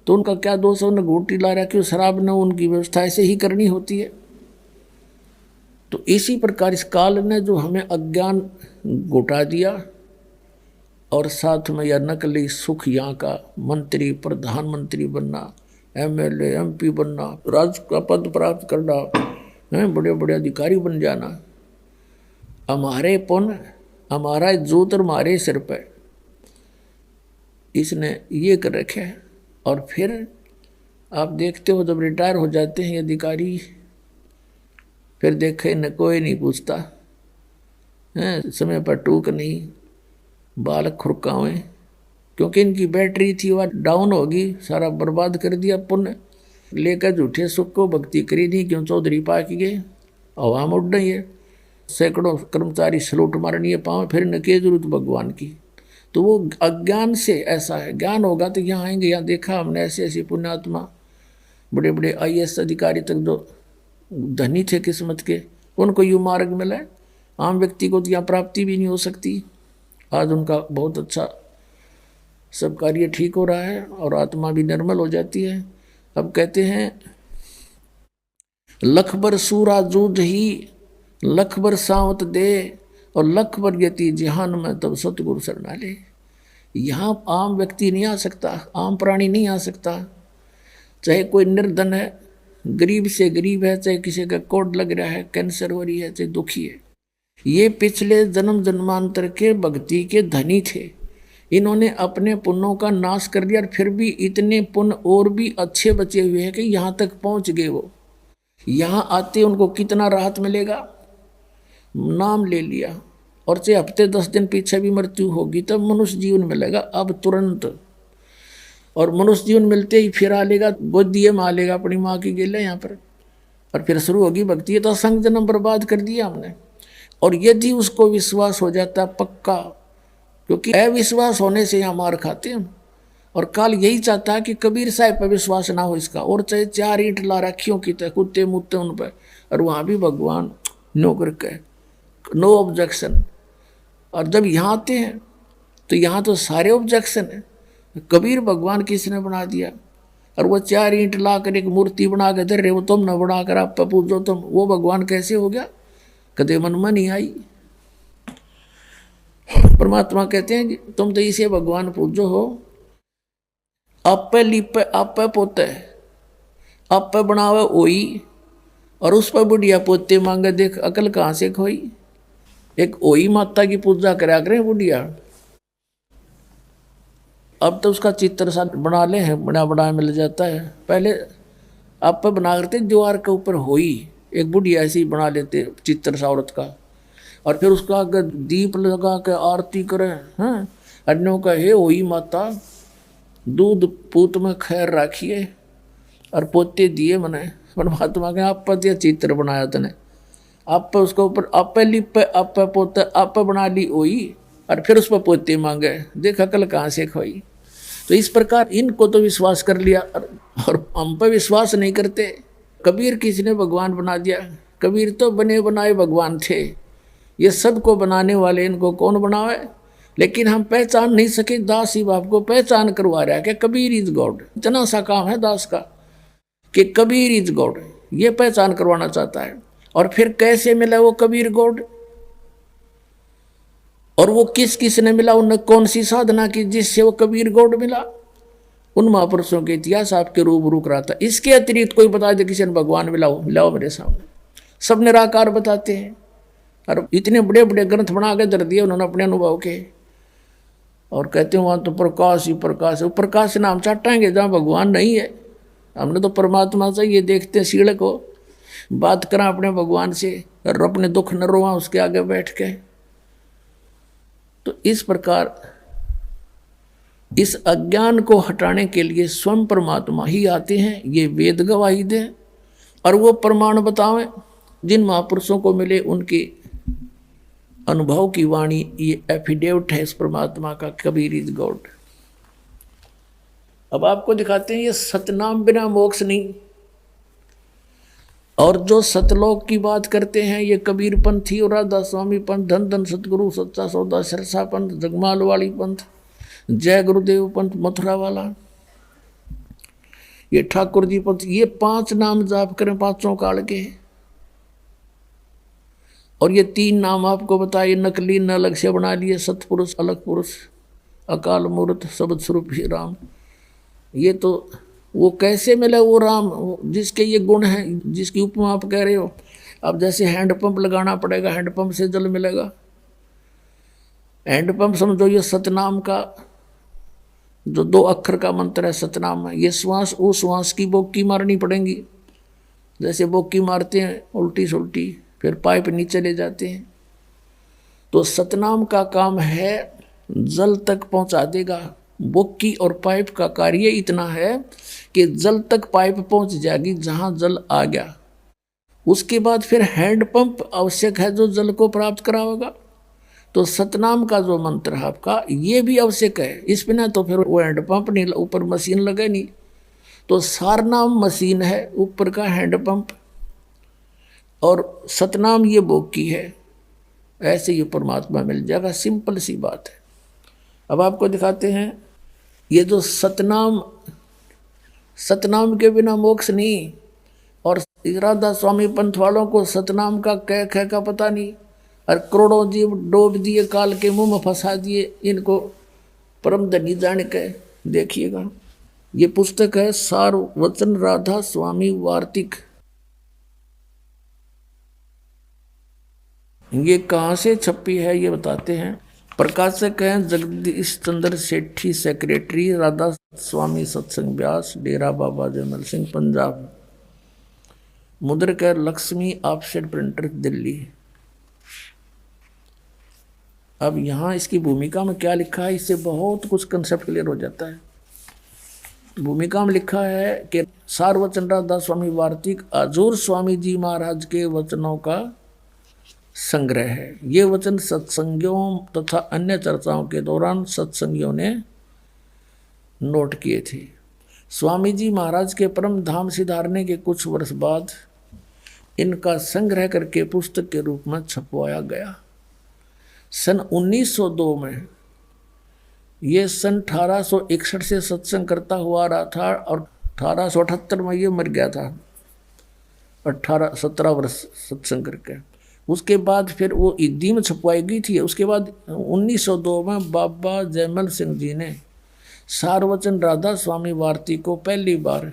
तो उनका क्या दोष है, उन्हें घूटी ला रहा, क्यों शराब ने उनकी व्यवस्था ऐसे ही करनी होती है। तो इसी प्रकार इस काल ने जो हमें अज्ञान घुटा दिया, और साथ में यह नकली सुख, यहाँ का मंत्री प्रधानमंत्री बनना, MLA MP बनना, राज का पद प्राप्त करना, बड़े बड़े अधिकारी बन जाना, हमारे पुण्य हमारा जोत हमारे सिर पर इसने ये कर रखे है। और फिर आप देखते हो जब रिटायर हो जाते हैं अधिकारी, फिर देखे न कोई नहीं पूछता है, समय पर टूक नहीं, बाल खुरकावें, क्योंकि इनकी बैटरी थी वह डाउन होगी, सारा बर्बाद कर दिया पुण्य लेकर, झूठे सुख को भक्ति करी नहीं, क्यों चौधरी पाक गए, हवा में उड़ रही है, सैकड़ों कर्मचारी सलूट मारनी है पाँव, फिर न के जरूरत भगवान की। तो वो अज्ञान से ऐसा है। ज्ञान होगा तो यहाँ आएंगे। यहाँ देखा हमने ऐसे ऐसे पुण्यात्मा, बड़े बड़े IAS अधिकारी तक जो धनी थे किस्मत के, उनको यूँ मार्ग मिला है। आम व्यक्ति को तो यहाँ प्राप्ति भी नहीं हो सकती। आज उनका बहुत अच्छा सब कार्य ठीक हो रहा है और आत्मा भी निर्मल हो जाती है। अब कहते हैं लख बर सूरा जूझ ही, लख बर सावत दे, और लख बर यति जिहान में तब सतगुरु शरणा ले। यहाँ आम व्यक्ति नहीं आ सकता, आम प्राणी नहीं आ सकता, चाहे कोई निर्धन है, गरीब से गरीब है, चाहे किसी का कोड लग रहा है, कैंसर हो रही है, चाहे दुखी है। ये पिछले जन्म जन्मांतर के भक्ति के धनी थे। इन्होंने अपने पुण्यों का नाश कर दिया और फिर भी इतने पुण्य और भी अच्छे बचे हुए हैं कि यहाँ तक पहुँच गए। वो यहाँ आते उनको कितना राहत मिलेगा। नाम ले लिया और चाहे हफ्ते 10 दिन पीछे भी मृत्यु होगी तब मनुष्य जीवन मिलेगा अब तुरंत। और मनुष्य जीवन मिलते ही फिर आ लेगा, गोदी में आ लेगा अपनी माँ की गेले यहाँ पर, और फिर शुरू होगी भक्ति। तो असंग जन्म बर्बाद कर दिया हमने। और यदि उसको विश्वास हो जाता पक्का, क्योंकि अविश्वास होने से यहाँ मार खाते हैं। और काल यही चाहता है कि कबीर साहब पर विश्वास ना हो इसका, और चाहे 4 ईंट ला रखियों की तरह कुत्ते मुत्ते उन पर, और वहाँ भी भगवान नो करके नो ऑब्जेक्शन। और जब यहाँ आते हैं तो यहाँ तो सारे ऑब्जेक्शन है। कबीर भगवान किसने बना दिया, और वो 4 ईंट ला कर एक मूर्ति बना के धर रहे, वो तुम न बनाकर आप पूछो तुम, वो भगवान कैसे हो गया? कदे मन में नहीं आई। परमात्मा कहते हैं कि तुम तो इसे भगवान पूजो हो, आप पे लिपे आप पे पोते, आप पे बनावे ओई, और उस पर बुढ़िया पोते मांगे, देख अकल कहाँ से खोई। एक ओई माता की पूजा करा करें बुढ़िया। अब तो उसका चित्र सा बना ले हैं, बड़ा बड़ा मिल जाता है। पहले आप पे बना करते दीवार के ऊपर होई एक बुढ़िया ऐसी बना लेते चित्र सा औरत का, और फिर उसका अगर दीप लगा के आरती करे हैं, अन्यों का हे होई माता दूध पूत में खैर राखिए, और पोते दिए मने। परमात्मा के आप पर चित्र बनाया तने, आप पे उसके ऊपर आप पे लिप पे आप पे पोते आप पे बना ली ओई, और फिर उस पर पोते मांगे, देख अकल कहाँ से खोई। तो इस प्रकार इनको तो विश्वास कर लिया, और हम पे विश्वास नहीं करते। कबीर किसने भगवान बना दिया? कबीर तो बने बनाए भगवान थे, ये सबको बनाने वाले इनको कौन बनावे? लेकिन हम पहचान नहीं सके। दास ही बाप को पहचान करवा रहा है कि कबीर इज गॉड। इतना सा काम है दास का कि कबीर इज गॉड, ये पहचान करवाना चाहता है। और फिर कैसे मिला वो कबीर गॉड, और वो किस किस ने मिला, उन्हें कौन सी साधना की जिससे वो कबीर गॉड मिला? उन महापुरुषों के इतिहास आपके रूबरू कराता। इसके अतिरिक्त कोई बता दे किसी ने भगवान मिलाओ मिलाओ मेरे सामने। सब निराकार बताते हैं, और इतने बड़े बड़े ग्रंथ बना के दर दिए उन्होंने अपने अनुभव के, और कहते हैं वहाँ तो प्रकाश ही प्रकाश है। वो प्रकाश नाम चाटाएंगे जहाँ भगवान नहीं है। हमने तो परमात्मा से ये देखते हैं, सीढ़ को बात करा अपने भगवान से, और अपने दुख न रोआ उसके आगे बैठ के। तो इस प्रकार इस अज्ञान को हटाने के लिए स्वयं परमात्मा ही आते हैं, ये वेद गवाही दें और वो प्रमाण बतावें जिन महापुरुषों को मिले उनके अनुभव की वाणी। ये एफिडेविट है इस परमात्मा का, कबीर इज गॉड। अब आपको दिखाते हैं ये सतनाम बिना मोक्ष नहीं। और जो सतलोक की बात करते हैं ये कबीर पंथी और राधा स्वामी पंथ, धन धन सतगुरु सच्चा सौदा सरसा पंथ, जगमाल वाली पंथ, जय गुरुदेव पंथ मथुरा वाला, ये ठाकुर जी पंथ, ये 5 नाम जाप करें 5 काल के। और ये 3 नाम आपको बताइए नकली न अलग से बना लिए, सतपुरुष अलग पुरुष अकाल मूर्त शब्द स्वरूप ही राम। ये तो वो कैसे मिला वो राम जिसके ये गुण हैं, जिसकी उपमा आप कह रहे हो। अब जैसे हैंडपंप लगाना पड़ेगा, हैंडपंप से जल मिलेगा। हैंडपंप समझो ये सतनाम का जो 2 अक्षर का मंत्र है सतनाम है। ये श्वास वो श्वास की बोकी मारनी पड़ेगी, जैसे बोकी मारते हैं उल्टी सुल्टी फिर पाइप नीचे ले जाते हैं। तो सतनाम का काम है जल तक पहुंचा देगा। बोकी और पाइप का कार्य इतना है कि जल तक पाइप पहुंच जाएगी जहां जल आ गया। उसके बाद फिर हैंडपंप आवश्यक है जो जल को प्राप्त कराएगा। तो सतनाम का जो मंत्र है आपका ये भी आवश्यक है। इस बिना तो फिर वो हैंडपंप नहीं, ऊपर मशीन लगे नहीं। तो सारनाम मशीन है, ऊपर का हैंडपंप, और सतनाम ये बोकी है। ऐसे ये परमात्मा मिल जाएगा, सिंपल सी बात है। अब आपको दिखाते हैं ये जो सतनाम, सतनाम के बिना मोक्ष नहीं। और राधा स्वामी पंथ वालों को सतनाम का कह कह का पता नहीं, और करोड़ों जीव डोब दिए, काल के मुंह में फंसा दिए इनको परम धनी जान के। देखिएगा ये पुस्तक है सार वचन राधा स्वामी वार्तिक। ये कहाँ से छपी है ये बताते हैं। प्रकाशक हैं जगदीश चंद्र सेठी, सेक्रेटरी राधा स्वामी सत्संग व्यास, डेरा बाबा जयमल सिंह पंजाब। मुद्रक है लक्ष्मी ऑफसेट प्रिंटर दिल्ली। अब यहाँ इसकी भूमिका में क्या लिखा है, इससे बहुत कुछ कंसेप्ट क्लियर हो जाता है। भूमिका में लिखा है कि सार वचन राधा स्वामी वार्तिक हजूर स्वामी जी महाराज के वचनों का संग्रह है। ये वचन सत्संगियों तथा अन्य चर्चाओं के दौरान सत्संगियों ने नोट किए थे। स्वामी जी महाराज के परम धाम सिधारने के कुछ वर्ष बाद इनका संग्रह करके पुस्तक के रूप में छपवाया गया। सन 1902 में, ये सन 1861 से सत्संग करता हुआ रहा था और 1878 में ये मर गया था, 17 वर्ष सत्संग करके। उसके बाद फिर वो इद्दी में छपवाई गई थी। उसके बाद 1902 में बाबा जयमल सिंह जी ने सारवचन राधा स्वामी वार्ती को पहली बार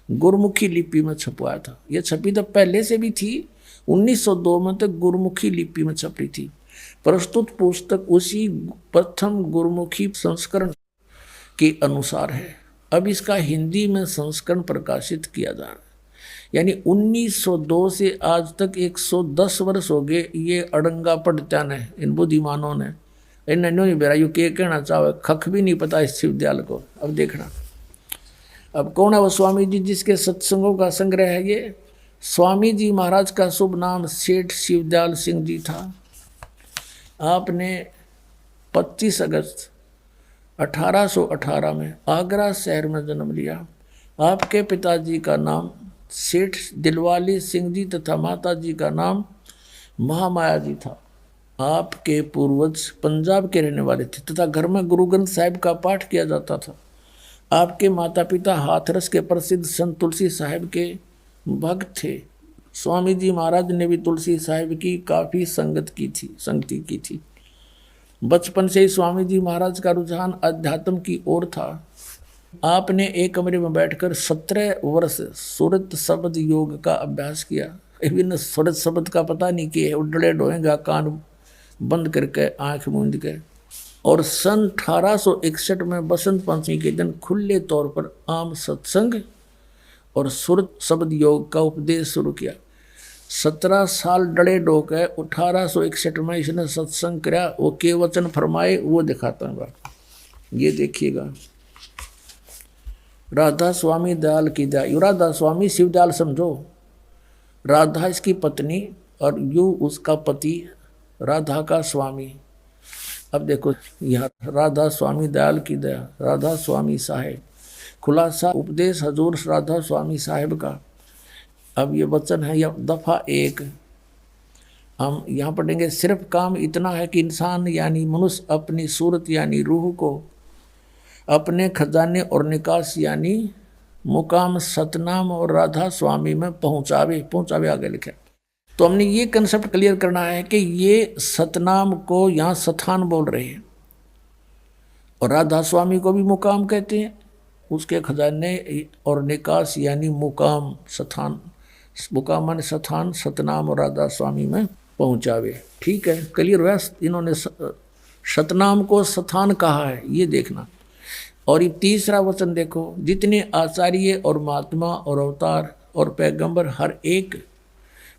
गुरमुखी लिपि में छपवाया था। ये छपी तो पहले से भी थी, 1902 में तो गुरमुखी लिपि में छपी थी। प्रस्तुत पुस्तक उसी प्रथम गुरमुखी संस्करण के अनुसार है। अब इसका हिंदी में संस्करण प्रकाशित किया जा रहा है। यानी 1902 से आज तक 110 वर्ष हो गए ये अड़ंगा पढ़त्या ने, इन बुद्धिमानों ने। इन्होंने बेरा यू के कहना चाहे, खख भी नहीं पता इस शिवदयाल को। अब देखना, अब कौन है वो स्वामी जी जिसके सत्संगों का संग्रह है ये? स्वामी जी महाराज का शुभ नाम सेठ शिवदयाल सिंह जी था। आपने 25 अगस्त 1818 में आगरा शहर में जन्म लिया। आपके पिताजी का नाम सेठ दिलवाली सिंह जी तथा माता जी का नाम महामाया जी था। आपके पूर्वज पंजाब के रहने वाले थे तथा घर में गुरु ग्रंथ साहिब का पाठ किया जाता था। आपके माता पिता हाथरस के प्रसिद्ध संत तुलसी साहिब के भक्त थे। स्वामी जी महाराज ने भी तुलसी साहिब की काफ़ी संगति की थी। बचपन से ही स्वामी जी महाराज का रुझान अध्यात्म की ओर था। आपने एक कमरे में बैठकर 17 वर्ष सुरत शब्द योग का अभ्यास किया। विभिन्न सुरत शब्द का पता नहीं किए, उडड़े डोएगा कान बंद करके, आंख मूंद के। और सन 1861 में बसंत पंचमी के दिन खुले तौर पर आम सत्संग और सुरत शब्द योग का उपदेश शुरू किया। 17 साल डड़े डोक है। 1861 में इसने सत्संग किया। वो के वचन फरमाए वो दिखाता हूँ बात, ये देखिएगा। राधा स्वामी दयाल की दया। राधा स्वामी शिवदयाल समझो, राधा इसकी पत्नी और यू उसका पति, राधा का स्वामी। अब देखो यहाँ राधा स्वामी दयाल की दया, राधा स्वामी साहेब, खुलासा उपदेश हजूर राधा स्वामी साहेब का। अब ये वचन है, यह दफ़ा 1 हम यहाँ पढ़ेंगे। सिर्फ काम इतना है कि इंसान यानी मनुष्य अपनी सूरत यानी रूह को अपने खजाने और निकास यानी मुकाम सतनाम और राधा स्वामी में पहुँचावे आगे लिखे। तो हमने ये कंसेप्ट क्लियर करना है कि ये सतनाम को यहाँ सथान बोल रहे हैं और राधा स्वामी को भी मुकाम कहते हैं। उसके खजाने और निकास यानी मुकाम सथान, मुकाम माने सथान, सतनाम और राधा स्वामी में पहुँचावे। ठीक है, क्लियर हुआ। इन्होंने सतनाम को सथान कहा है, ये देखना। और ये तीसरा वचन देखो, जितने आचार्य और महात्मा और अवतार और पैगंबर हर एक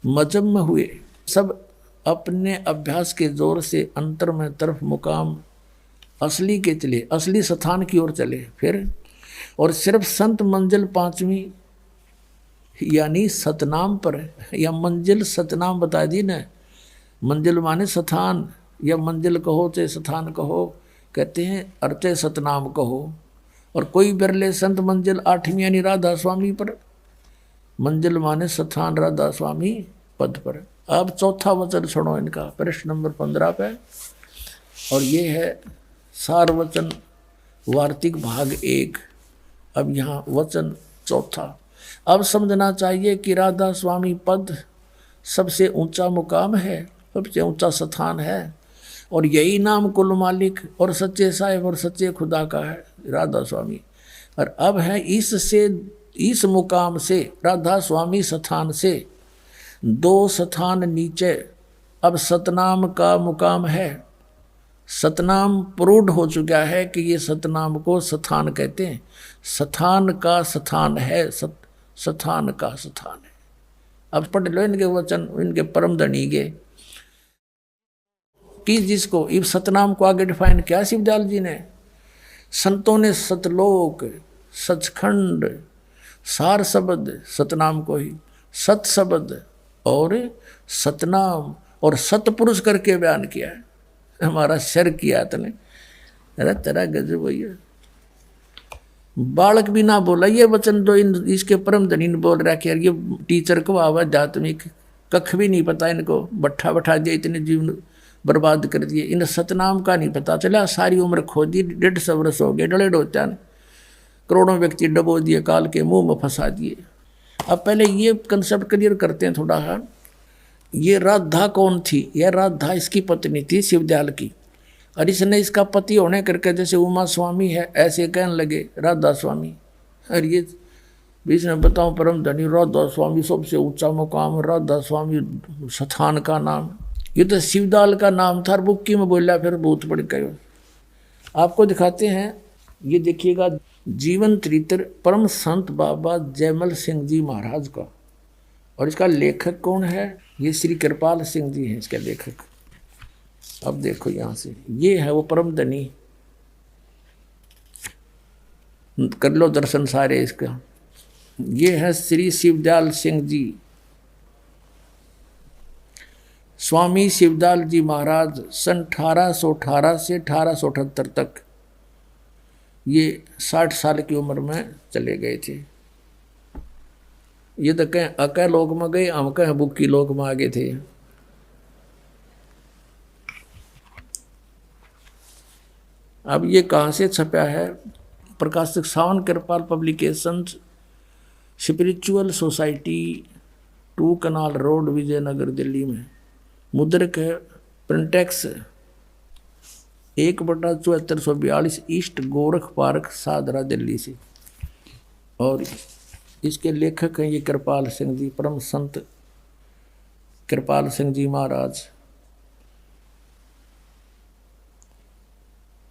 मजहब में हुए, सब अपने अभ्यास के जोर से अंतर में तरफ मुकाम असली के चले, असली स्थान की ओर चले। फिर और सिर्फ संत मंजिल 5वीं यानी सतनाम पर, या मंजिल सतनाम बता दी न। मंजिल माने स्थान, या मंजिल कहो चाहे स्थान कहो, कहते हैं अर्चे सतनाम कहो। और कोई बिरले संत मंजिल 8वीं यानी राधा स्वामी पर, मंजिल माने स्थान राधा स्वामी पद पर। अब चौथा वचन सुनो इनका, प्रश्न नंबर 15 पे। और ये है सारवचन वार्तिक भाग 1। अब यहाँ वचन चौथा। अब समझना चाहिए कि राधा स्वामी पद सबसे ऊंचा मुकाम है, सबसे ऊंचा स्थान है, और यही नाम कुल मालिक और सच्चे साहिब और सच्चे खुदा का है, राधा स्वामी। और अब है इस मुकाम से, राधा स्वामी स्थान से 2 स्थान नीचे अब सतनाम का मुकाम है। सतनाम प्रूड हो चुका है कि ये सतनाम को स्थान कहते हैं। स्थान का स्थान है, स्थान का स्थान है। अब पढ़ लो इनके वचन, इनके परम धनी के, कि जिसको इस सतनाम को आगे डिफाइन किया शिवदयाल जी ने। संतों ने सतलोक, सचखंड, सार शब्द सतनाम को ही, सत शब्द और सतनाम और सतपुरुष करके बयान किया है। हमारा शर किया तने, अरे तेरा गजब भैया। बालक भी ना बोला ये वचन तो इसके परम धनी ने बोल रहा कि यार ये टीचर को आध्यात्मिक कख भी नहीं पता इनको, बैठा बैठा दिया, इतने जीवन बर्बाद कर दिए। इन सतनाम का नहीं पता चला, सारी उम्र खो दी, 150 वर्ष हो गए, डले डोत्या ने करोड़ों व्यक्ति डबो दिए, काल के मुंह में फंसा दिए। अब पहले ये कंसेप्ट क्लियर करते हैं थोड़ा सा। ये राधा कौन थी? यह राधा इसकी पत्नी थी शिवदयाल की, और इसने इसका पति होने करके जैसे उमा स्वामी है ऐसे कहने लगे राधा स्वामी। और ये बीच में बताऊं परम धनी राधा स्वामी सबसे ऊंचा मुकाम, राधा स्वामी स्थान का नाम, ये तो शिवदयाल का नाम था। बुक्की में बोला फिर भूत पड़ गए। आपको दिखाते हैं, ये देखिएगा जीवन चरित्र परम संत बाबा जयमल सिंह जी महाराज का। और इसका लेखक कौन है? ये श्री कृपाल सिंह जी हैं इसके लेखक। अब देखो यहाँ से, ये है वो परम धनी, कर लो दर्शन सारे इसका। ये है श्री शिवदयाल सिंह जी, स्वामी शिवदयाल जी महाराज सन 1818 से 1878 तक ये 60 साल की उम्र में चले गए थे। ये तो कहें अकह लोक में गए, हम कहें बुक्की लोक में आगे थे। अब ये कहाँ से छपा है? प्रकाशक सावन कृपाल publications, spiritual society, 2 canal road, Vijayanagar, Delhi में। मुद्रक है printex 1/7442 east Gorakh park, Sadra, Delhi से। और इसके लेखक हैं ये कृपाल सिंह जी, परम संत कृपाल सिंह जी महाराज।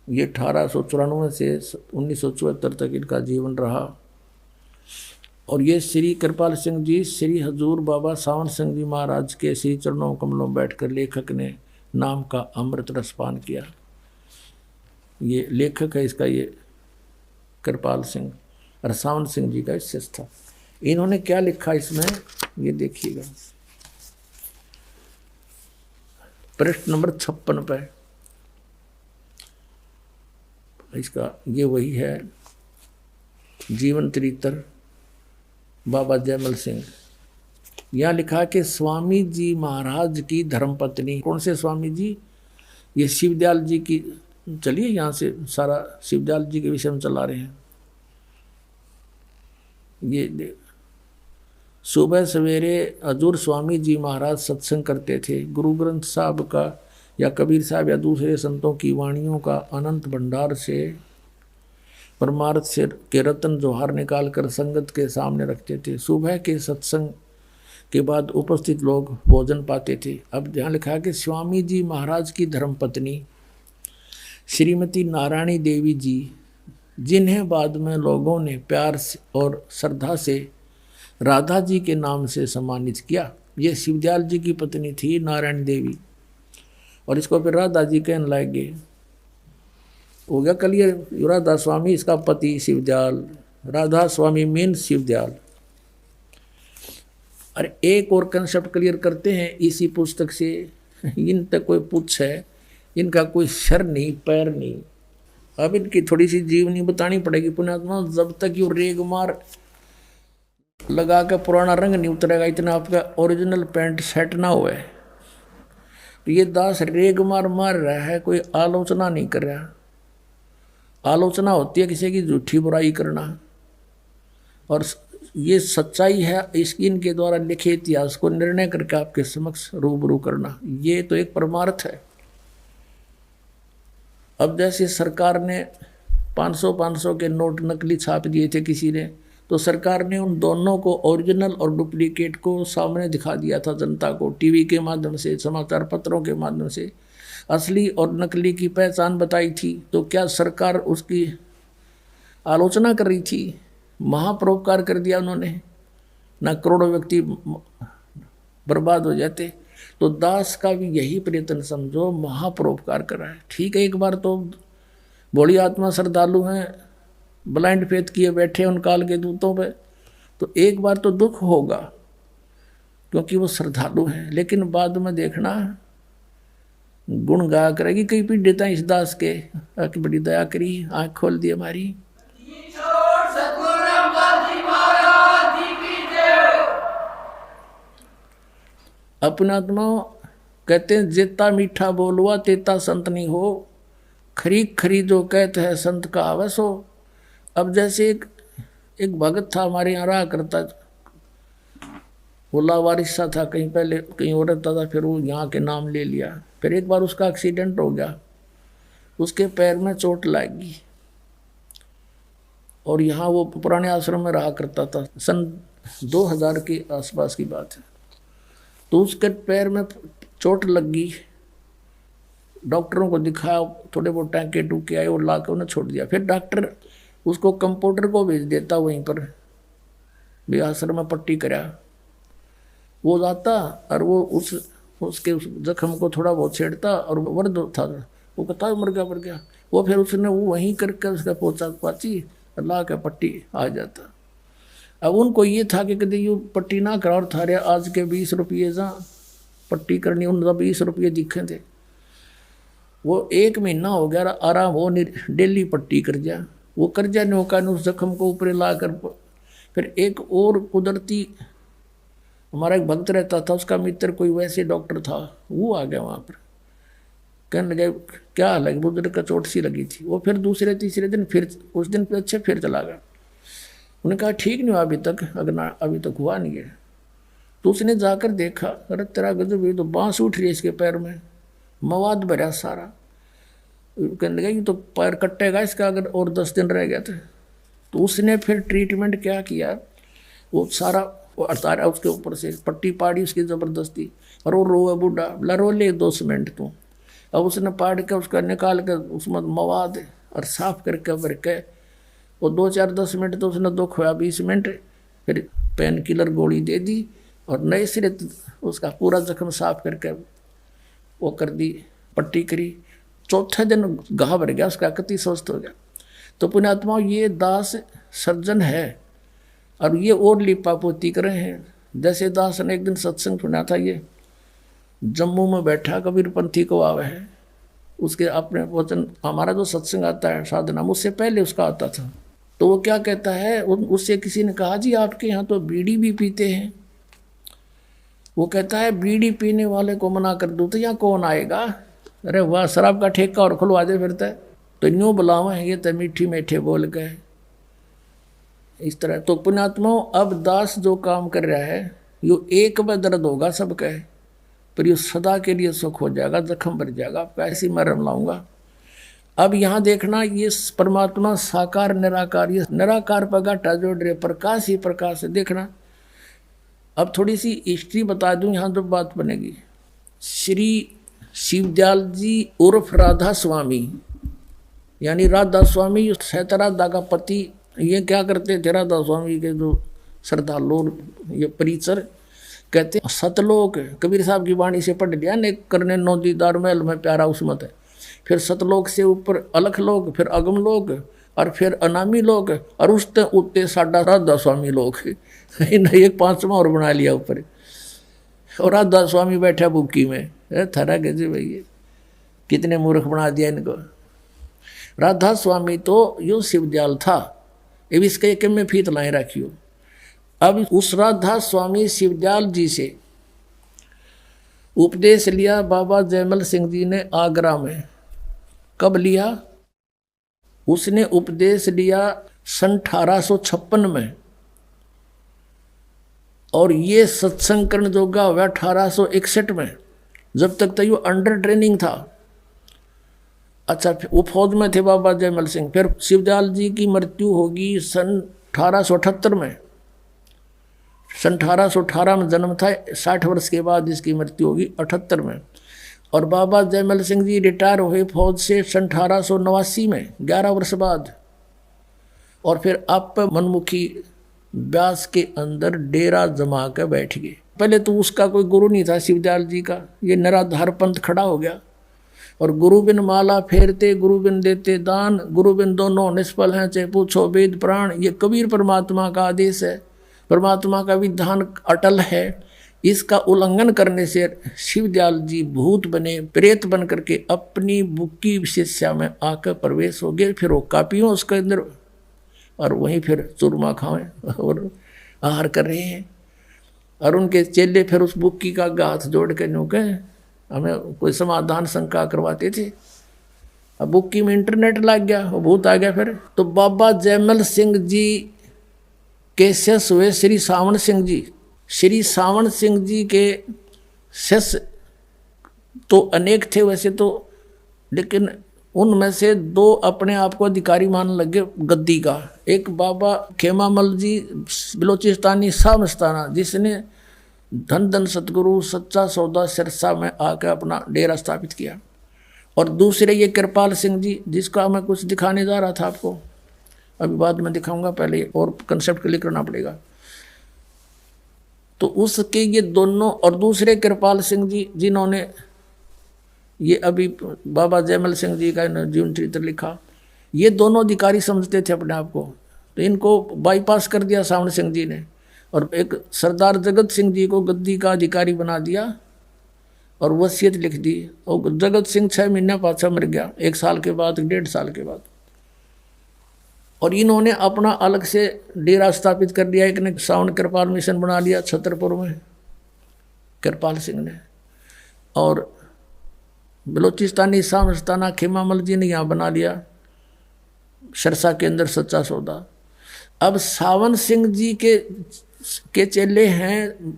ये 1894 से 1974 तक इनका जीवन रहा। और ये श्री कृपाल सिंह जी श्री हजूर बाबा सावन सिंह जी महाराज के श्री चरणों कमलों बैठकर लेखक ने नाम का अमृत रसपान किया। ये लेखक है इसका, ये कृपाल सिंह, और सावन सिंह जी का शिष्य था। इन्होंने क्या लिखा इसमें ये देखिएगा, पृष्ठ नंबर 56 पे इसका ये वही है जीवन चरित्र बाबा जयमल सिंह। यहाँ लिखा कि स्वामी जी महाराज की धर्मपत्नी, कौन से स्वामी जी? ये शिवदयाल जी की। चलिए यहाँ से सारा शिवदयाल जी के विषय में चला रहे हैं। ये सुबह सवेरे हजूर स्वामी जी महाराज सत्संग करते थे। गुरु ग्रंथ साहब का या कबीर साहब या दूसरे संतों की वाणियों का अनंत भंडार से परमार्थ से के रत्न जोहार निकाल कर संगत के सामने रखते थे। सुबह के सत्संग के बाद उपस्थित लोग भोजन पाते थे। अब यहाँ लिखा है कि स्वामी जी महाराज की धर्मपत्नी श्रीमती नारायणी देवी जी, जिन्हें बाद में लोगों ने प्यार और श्रद्धा से राधा जी के नाम से सम्मानित किया। ये शिवदयाल जी की पत्नी थी नारायण देवी, और इसको फिर राधा जी कहने लगे। हो गया क्लियर? राधा स्वामी इसका पति शिवदयाल, राधा स्वामी मीन शिवदयाल। और एक और कंसेप्ट क्लियर करते हैं इसी पुस्तक से। इन तक कोई पूछ है, इनका कोई सर नहीं पैर नहीं। अब इनकी थोड़ी सी जीवनी बतानी पड़ेगी पुण्यात्मा। जब तक ये रेग मार लगा के पुराना रंग नहीं उतरेगा, इतना आपका ओरिजिनल पेंट सेट ना हुआ है, तो ये दास रेग मार मार रहा है, कोई आलोचना नहीं कर रहा। आलोचना होती है किसी की झूठी बुराई करना, और ये सच्चाई है इसकी इनके द्वारा लिखे इतिहास को निर्णय करके आपके समक्ष रूबरू करना। ये तो एक परमार्थ है। अब जैसे सरकार ने 500 के नोट नकली छाप दिए थे किसी ने, तो सरकार ने उन दोनों को ओरिजिनल और डुप्लीकेट को सामने दिखा दिया था जनता को, टीवी के माध्यम से, समाचार पत्रों के माध्यम से असली और नकली की पहचान बताई थी। तो क्या सरकार उसकी आलोचना कर रही थी? महापरोपकार कर दिया उन्होंने, ना करोड़ों व्यक्ति बर्बाद हो जाते। तो दास का भी यही प्रयत्न समझो, महापरोपकार कर रहा है। ठीक है, एक बार तो भोली आत्मा श्रद्धालु हैं, ब्लाइंड फेथ किए बैठे उन काल के दूतों पे, तो एक बार तो दुख होगा, क्योंकि वो श्रद्धालु हैं। लेकिन बाद में देखना गुण गा करेगी कई पीड़िता इस दास के कि बड़ी दया करी, आंख खोल दी हमारी। अपना आत्मा कहते हैं जेता मीठा बोलवा तेता संत नहीं हो, खरी खरी जो कहते हैं संत का आवस हो। अब जैसे एक भगत था हमारे यहाँ रहा करता, वो लावारिस सा था, कहीं पहले कहीं और रहता था, फिर वो यहाँ के नाम ले लिया। फिर एक बार उसका एक्सीडेंट हो गया, उसके पैर में चोट लगी और यहाँ वो पुराने आश्रम में रहा करता था। सन 2000 के आसपास की बात है। तो उसके पैर में चोट लग गई, डॉक्टरों को दिखाया, थोड़े बहुत टाँके टूके आए और ला के उन्हें छोड़ दिया। फिर डॉक्टर उसको कंपाउंडर को भेज देता वहीं पर भी आश्रम में पट्टी करा। वो जाता और वो उसके उस जख्म को थोड़ा बहुत छेड़ता और वर्द था, वो कहता मर गया। वो फिर उसने वो वहीं करके उसका पोचा पाची ला के पट्टी आ जाता। अब उनको ये था कि कभी यू पट्टी ना करा और थारे आज के 20 रुपये जहाँ पट्टी करनी, उनका 20 रुपये दिखे थे। वो 1 महीना हो गया आराम हो, डेली पट्टी कर जा। वो कर जा नौका ने उस जख्म को ऊपर ला कर। फिर एक और कुदरती हमारा एक भक्त रहता था, उसका मित्र कोई वैसे डॉक्टर था, वो आ गया वहाँ पर। कहने लगे क्या हाल है, बुजुर्ग का चोट सी लगी थी। वो फिर दूसरे तीसरे दिन फिर उस दिन पे अच्छे फिर चला गया। उन्होंने कहा ठीक नहीं हुआ अभी तक, अगर ना अभी तक हुआ नहीं है। तो उसने जाकर देखा, अरे तेरा गजब, ये तो बांस उठ रही है इसके पैर में, मवाद भरा सारा। कहने लगा ये तो पैर कटेगा इसका अगर और 10 दिन रह गया तो उसने फिर ट्रीटमेंट क्या किया, वो सारा उतारा उसके ऊपर से, पट्टी पाड़ी उसकी ज़बरदस्ती, और वो रोए बूढ़ा, बोला रो ले 2 सीमेंट तू। अब उसने पाड़ के उसका निकाल कर उसमें मवाद और साफ करके भर के वो 2-4-10 मिनट तो उसने दुख हुआ, 20 मिनट फिर पेन किलर गोली दे दी और नए सिरे उसका पूरा जख्म साफ करके वो कर दी, पट्टी करी। चौथे दिन घाव भर गया उसका, कति स्वस्थ हो गया। तो पुण्यात्मा ये दास सर्जन है और ये और लिपा पोती कर रहे हैं। जैसे दास ने एक दिन सत्संग सुना था, ये जम्मू में बैठा कबीरपंथी को आवे है, उसके अपने वचन, हमारा जो सत्संग आता है साधना मुझसे पहले उसका आता था। तो वो क्या कहता है, उससे किसी ने कहा जी आपके यहाँ तो बीड़ी भी पीते हैं। वो कहता है बीड़ी पीने वाले को मना कर दूँ तो यहाँ कौन आएगा, अरे वाह शराब का ठेका और खुलवा दे फिरता है। तो यूँ बुलावा है ये तो मीठी मीठे बोल गए इस तरह। तो पुण्यात्मा अब दास जो काम कर रहा है, यो एक में दर्द होगा सबका, पर ये सदा के लिए सुख हो जाएगा, जख्म भर जाएगा, पैसी मरम लाऊंगा। अब यहाँ देखना ये परमात्मा साकार निराकार, ये निराकार पर घाटा जोड़ रहे, प्रकाश ही प्रकाश है। देखना अब थोड़ी सी हिस्ट्री बता दूं, यहाँ तो बात बनेगी। श्री शिवदयाल जी उर्फ राधा स्वामी, यानी राधा स्वामी सहता राधा का पति, ये क्या करते थे राधा स्वामी के जो श्रद्धालु ये परिचर कहते सतलोक, कबीर साहब की वाणी से पढ़ लिया ने, करने नौ दीदार महल में प्यारा उसमत है। फिर सतलोक से ऊपर अलख लोक, फिर अगम लोक और फिर अनामी लोक, और उसते उत्ते साडा राधा स्वामी लोक। एक 5वां और बना लिया ऊपर, और राधा स्वामी बैठा बुक्की में। थारा गजे भैया कितने मूर्ख बना दिया इनको। राधा स्वामी तो यो शिवदयाल था, ये इसका एक में फीत लाए रखियो। अब उस राधा स्वामी शिवदयाल जी से उपदेश लिया बाबा जयमल सिंह जी ने आगरा में। कब लिया? उसने उपदेश लिया सन 1856 में, और ये सत्संग करने जोगा हुआ 1861 में। जब तक तो ये अंडर ट्रेनिंग था। अच्छा, वो फौज में थे बाबा जयमल सिंह। फिर शिवदयाल जी की मृत्यु होगी सन 1878 में। सन 1818 में जन्म था, 60 वर्ष के बाद इसकी मृत्यु होगी 78 में। और बाबा जयमल सिंह जी रिटायर हुए फौज से सन 1889 में, 11 वर्ष बाद। और फिर आप मनमुखी व्यास के अंदर डेरा जमा कर बैठ गए। पहले तो उसका कोई गुरु नहीं था शिवदयाल जी का, ये निराधार पंथ खड़ा हो गया। और गुरु बिन माला फेरते, गुरु बिन देते दान, गुरु बिन दोनों निष्फल हैं चाहे पूछो वेद प्राण। ये कबीर परमात्मा का आदेश है, परमात्मा का विधान अटल है। इसका उल्लंघन करने से शिवदयाल जी भूत बने, प्रेत बन करके अपनी बुक्की शिष्या में आकर प्रवेश हो गए। फिर वो कापियों उसके अंदर और वहीं फिर चूरमा खाएं और आहार कर रहे हैं। और उनके चेले फिर उस बुक्की का हाथ जोड़ के यूँ कहें हमें कोई समाधान शंका करवाते थे। अब बुक्की में इंटरनेट लग गया, वो भूत आ गया। फिर तो बाबा जयमल सिंह जी के शिष्य हुए श्री सावन सिंह जी। श्री सावन सिंह जी के शिष्य तो अनेक थे वैसे तो, लेकिन उनमें से दो अपने आप को अधिकारी मानने लगे गद्दी का। एक बाबा खेमामल जी बलोचिस्तानी सामस्ताना, जिसने धन धन सतगुरु सच्चा सौदा सिरसा में आकर अपना डेरा स्थापित किया। और दूसरे ये कृपाल सिंह जी, जिसका मैं कुछ दिखाने जा रहा था आपको, अभी बाद में दिखाऊंगा, पहले और कंसेप्ट क्लियर करना पड़ेगा। तो उसके ये दोनों, और दूसरे कृपाल सिंह जी जिन्होंने ये अभी बाबा जयमल सिंह जी का जीवन चरित्र लिखा, ये दोनों अधिकारी समझते थे अपने आप को। तो इनको बाईपास कर दिया सावन सिंह जी ने, और एक सरदार जगत सिंह जी को गद्दी का अधिकारी बना दिया और वसीयत लिख दी। और जगत सिंह 6 महीने पाछा मर गया, 1 साल के बाद, 1.5 साल के बाद। और इन्होंने अपना अलग से डेरा स्थापित कर दिया। एक ने सावन कृपाल मिशन बना लिया छतरपुर में, कृपाल सिंह ने, और बलोचिस्तानी सामस्ताना खेमामल जी ने यहाँ बना लिया सिरसा के अंदर सच्चा सौदा। अब सावन सिंह जी के चेले हैं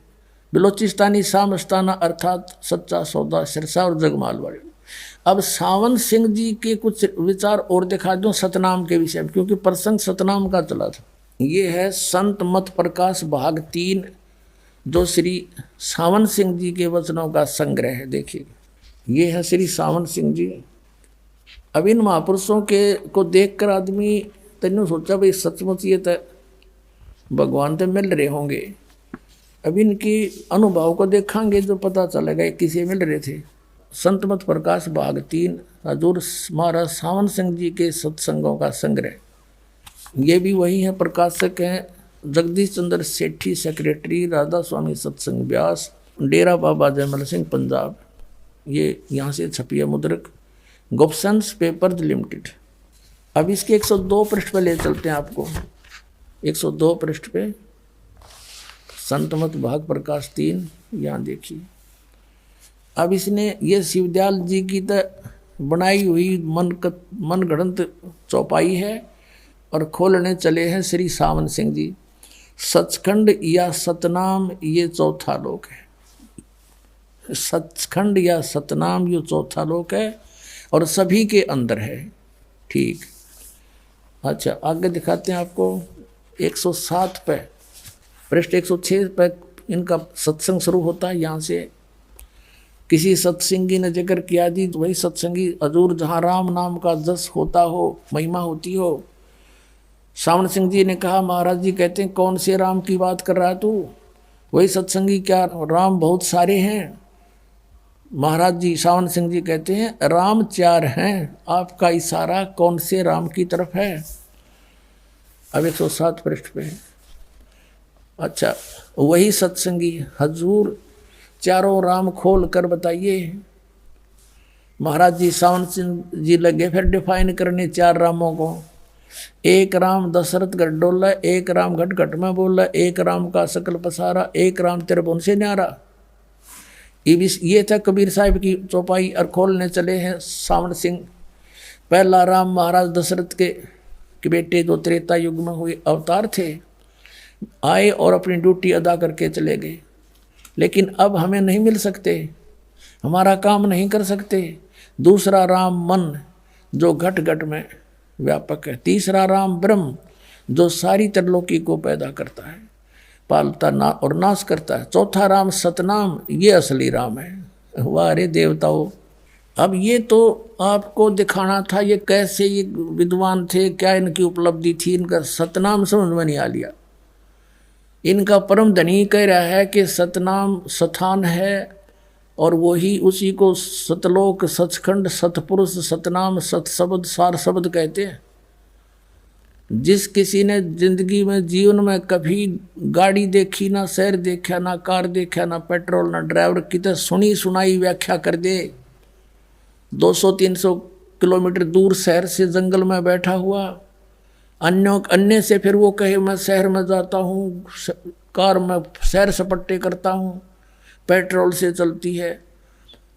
बलोचिस्तानी सामस्ताना अर्थात सच्चा सौदा सिरसा और जगमाल वाले। अब सावन सिंह जी के कुछ विचार और दिखा दूं सतनाम के विषय में, क्योंकि प्रसंग सतनाम का चला था। ये है संत मत प्रकाश भाग 3, जो श्री सावन सिंह जी के वचनों का संग्रह है। देखिए, ये है श्री सावन सिंह जी। अब इन महापुरुषों के को देखकर आदमी तन्यू सोचा भाई सचमुच ये तो भगवान तो मिल रहे होंगे। अब इनकी अनुभव को देखेंगे जो पता चलेगा किसे मिल रहे थे। संत मत प्रकाश भाग 3, हजूर महाराज सावन सिंह जी के सत्संगों का संग्रह। ये भी वही है, प्रकाशक हैं जगदीश चंद्र सेठी, सेक्रेटरी राधा स्वामी सत्संग व्यास, डेरा बाबा जयमल सिंह पंजाब। ये यहाँ से छपी है मुद्रक, गोपसंस पेपर्स लिमिटेड। अब इसके 102 पृष्ठ पे ले चलते हैं आपको। 102 पृष्ठ पे संत मत भाग प्रकाश 3, यहाँ देखिए। अब इसने ये शिवदयाल जी की तो बनाई हुई मन गढ़ंत चौपाई है, और खोलने चले हैं श्री सावन सिंह जी। सचखंड या सतनाम ये चौथा लोक है। सचखंड या सतनाम ये चौथा लोक है और सभी के अंदर है। ठीक, अच्छा आगे दिखाते हैं आपको। 107 पे पृष्ठ 106 पे इनका सत्संग शुरू होता है। यहाँ से किसी सत्संगी ने जिक्र किया दी, तो वही सत्संगी हजूर जहाँ राम नाम का जस होता हो, महिमा होती हो। सावन सिंह जी ने कहा, महाराज जी कहते हैं कौन से राम की बात कर रहा है तू? वही सत्संगी, क्या राम बहुत सारे हैं? महाराज जी सावन सिंह जी कहते हैं राम 4 हैं, आपका इशारा कौन से राम की तरफ है? अब 107 पृष्ठ पे। अच्छा, वही सत्संगी, हजूर चारों राम खोल कर बताइए। महाराज जी सावन सिंह जी लगे फिर डिफाइन करने 4 रामों को। एक राम दशरथ गढ़ डोला, एक राम घट घट में बोला, एक राम का सकल पसारा, एक राम त्रिभुवन से न्यारा। ये था कबीर साहिब की चौपाई। और खोलने चले हैं सावन सिंह। पहला राम महाराज दशरथ के बेटे, जो त्रेता युग में हुए अवतार थे, आए और अपनी ड्यूटी अदा करके चले गए। लेकिन अब हमें नहीं मिल सकते, हमारा काम नहीं कर सकते। दूसरा राम मन, जो घट घट में व्यापक है। तीसरा राम ब्रह्म, जो सारी त्रिलोकी को पैदा करता है, पालता और नाश करता है। चौथा राम सतनाम, ये असली राम है। वाह रे देवताओं! अब ये तो आपको दिखाना था ये कैसे ये विद्वान थे, क्या इनकी उपलब्धि थी। इनका सतनाम समझ में नहीं आ लिया। इनका परम धनी कह रहा है कि सतनाम स्थान है, और वही उसी को सतलोक, सचखंड, सतपुरुष, सतनाम, सतशब्द, सार शब्द कहते हैं। जिस किसी ने जिंदगी में जीवन में कभी गाड़ी देखी ना, शहर देखा ना, कार देखा ना, पेट्रोल ना, ड्राइवर की तो सुनी सुनाई व्याख्या कर दे, 200-300 किलोमीटर दूर शहर से जंगल में बैठा हुआ, अन्य से फिर वो कहे मैं शहर में जाता हूँ, कार में सैर सपट्टे करता हूँ, पेट्रोल से चलती है,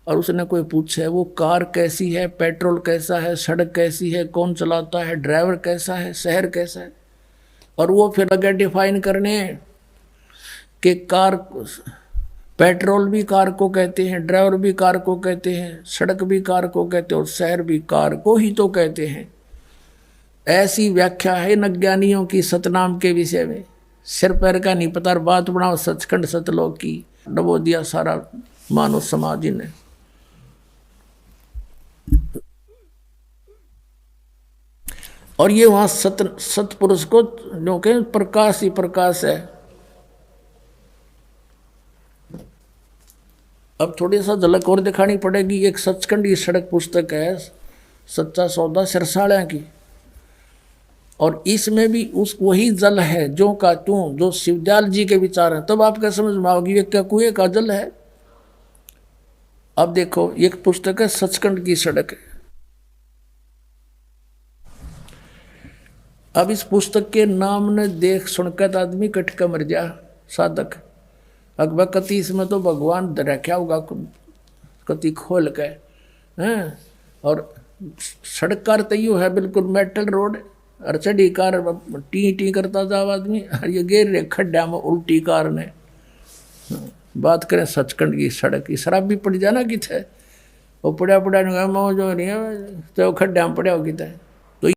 और उसने कोई पूछे वो कार कैसी है, पेट्रोल कैसा है, सड़क कैसी है, कौन चलाता है, ड्राइवर कैसा है, शहर कैसा है, और वो फिर अगर डिफाइन करने कि कार, पेट्रोल भी कार को कहते हैं, ड्राइवर भी कार को कहते हैं, सड़क भी कार को कहते हैं, और शहर भी कार को ही तो कहते हैं। ऐसी व्याख्या है इन अज्ञानियों की सतनाम के विषय में। सिर पैर का नहीं पता, बात बनाओ सचखंड सतलोक की, डबो दिया सारा मानव समाज ने। और ये वहां सतपुरुष को जो के प्रकाश ही प्रकाश है। अब थोड़ी सा झलक और दिखानी पड़ेगी। एक सचखंड की सड़क पुस्तक है, सच्चा सौदा सिरसाड़ा की, और इसमें भी उस वही जल है जो का त्यों, जो शिवदयाल जी के विचार हैं। तब आपका समझ में आओगी ये क्या कुएं का जल है। अब देखो एक पुस्तक है सचखंड की सड़क है। अब इस पुस्तक के नाम ने देख सुनकर आदमी कटका मर जा साधक। अकबर कति इसमें तो भगवान रखा होगा कति खोल के हैं। और सड़क कार तैयो है बिल्कुल मेटल रोड, और चढ़ी कार टी टी करता जाओ आदमी, और ये गिर रहे खड्डा में उल्टी कार ने। बात करें सचखंड की सड़क की, शराब भी पड़ जाना कि थे वो पड़ा पड़ा मौज हो रही है तो खड्डा में पड़ा हो कि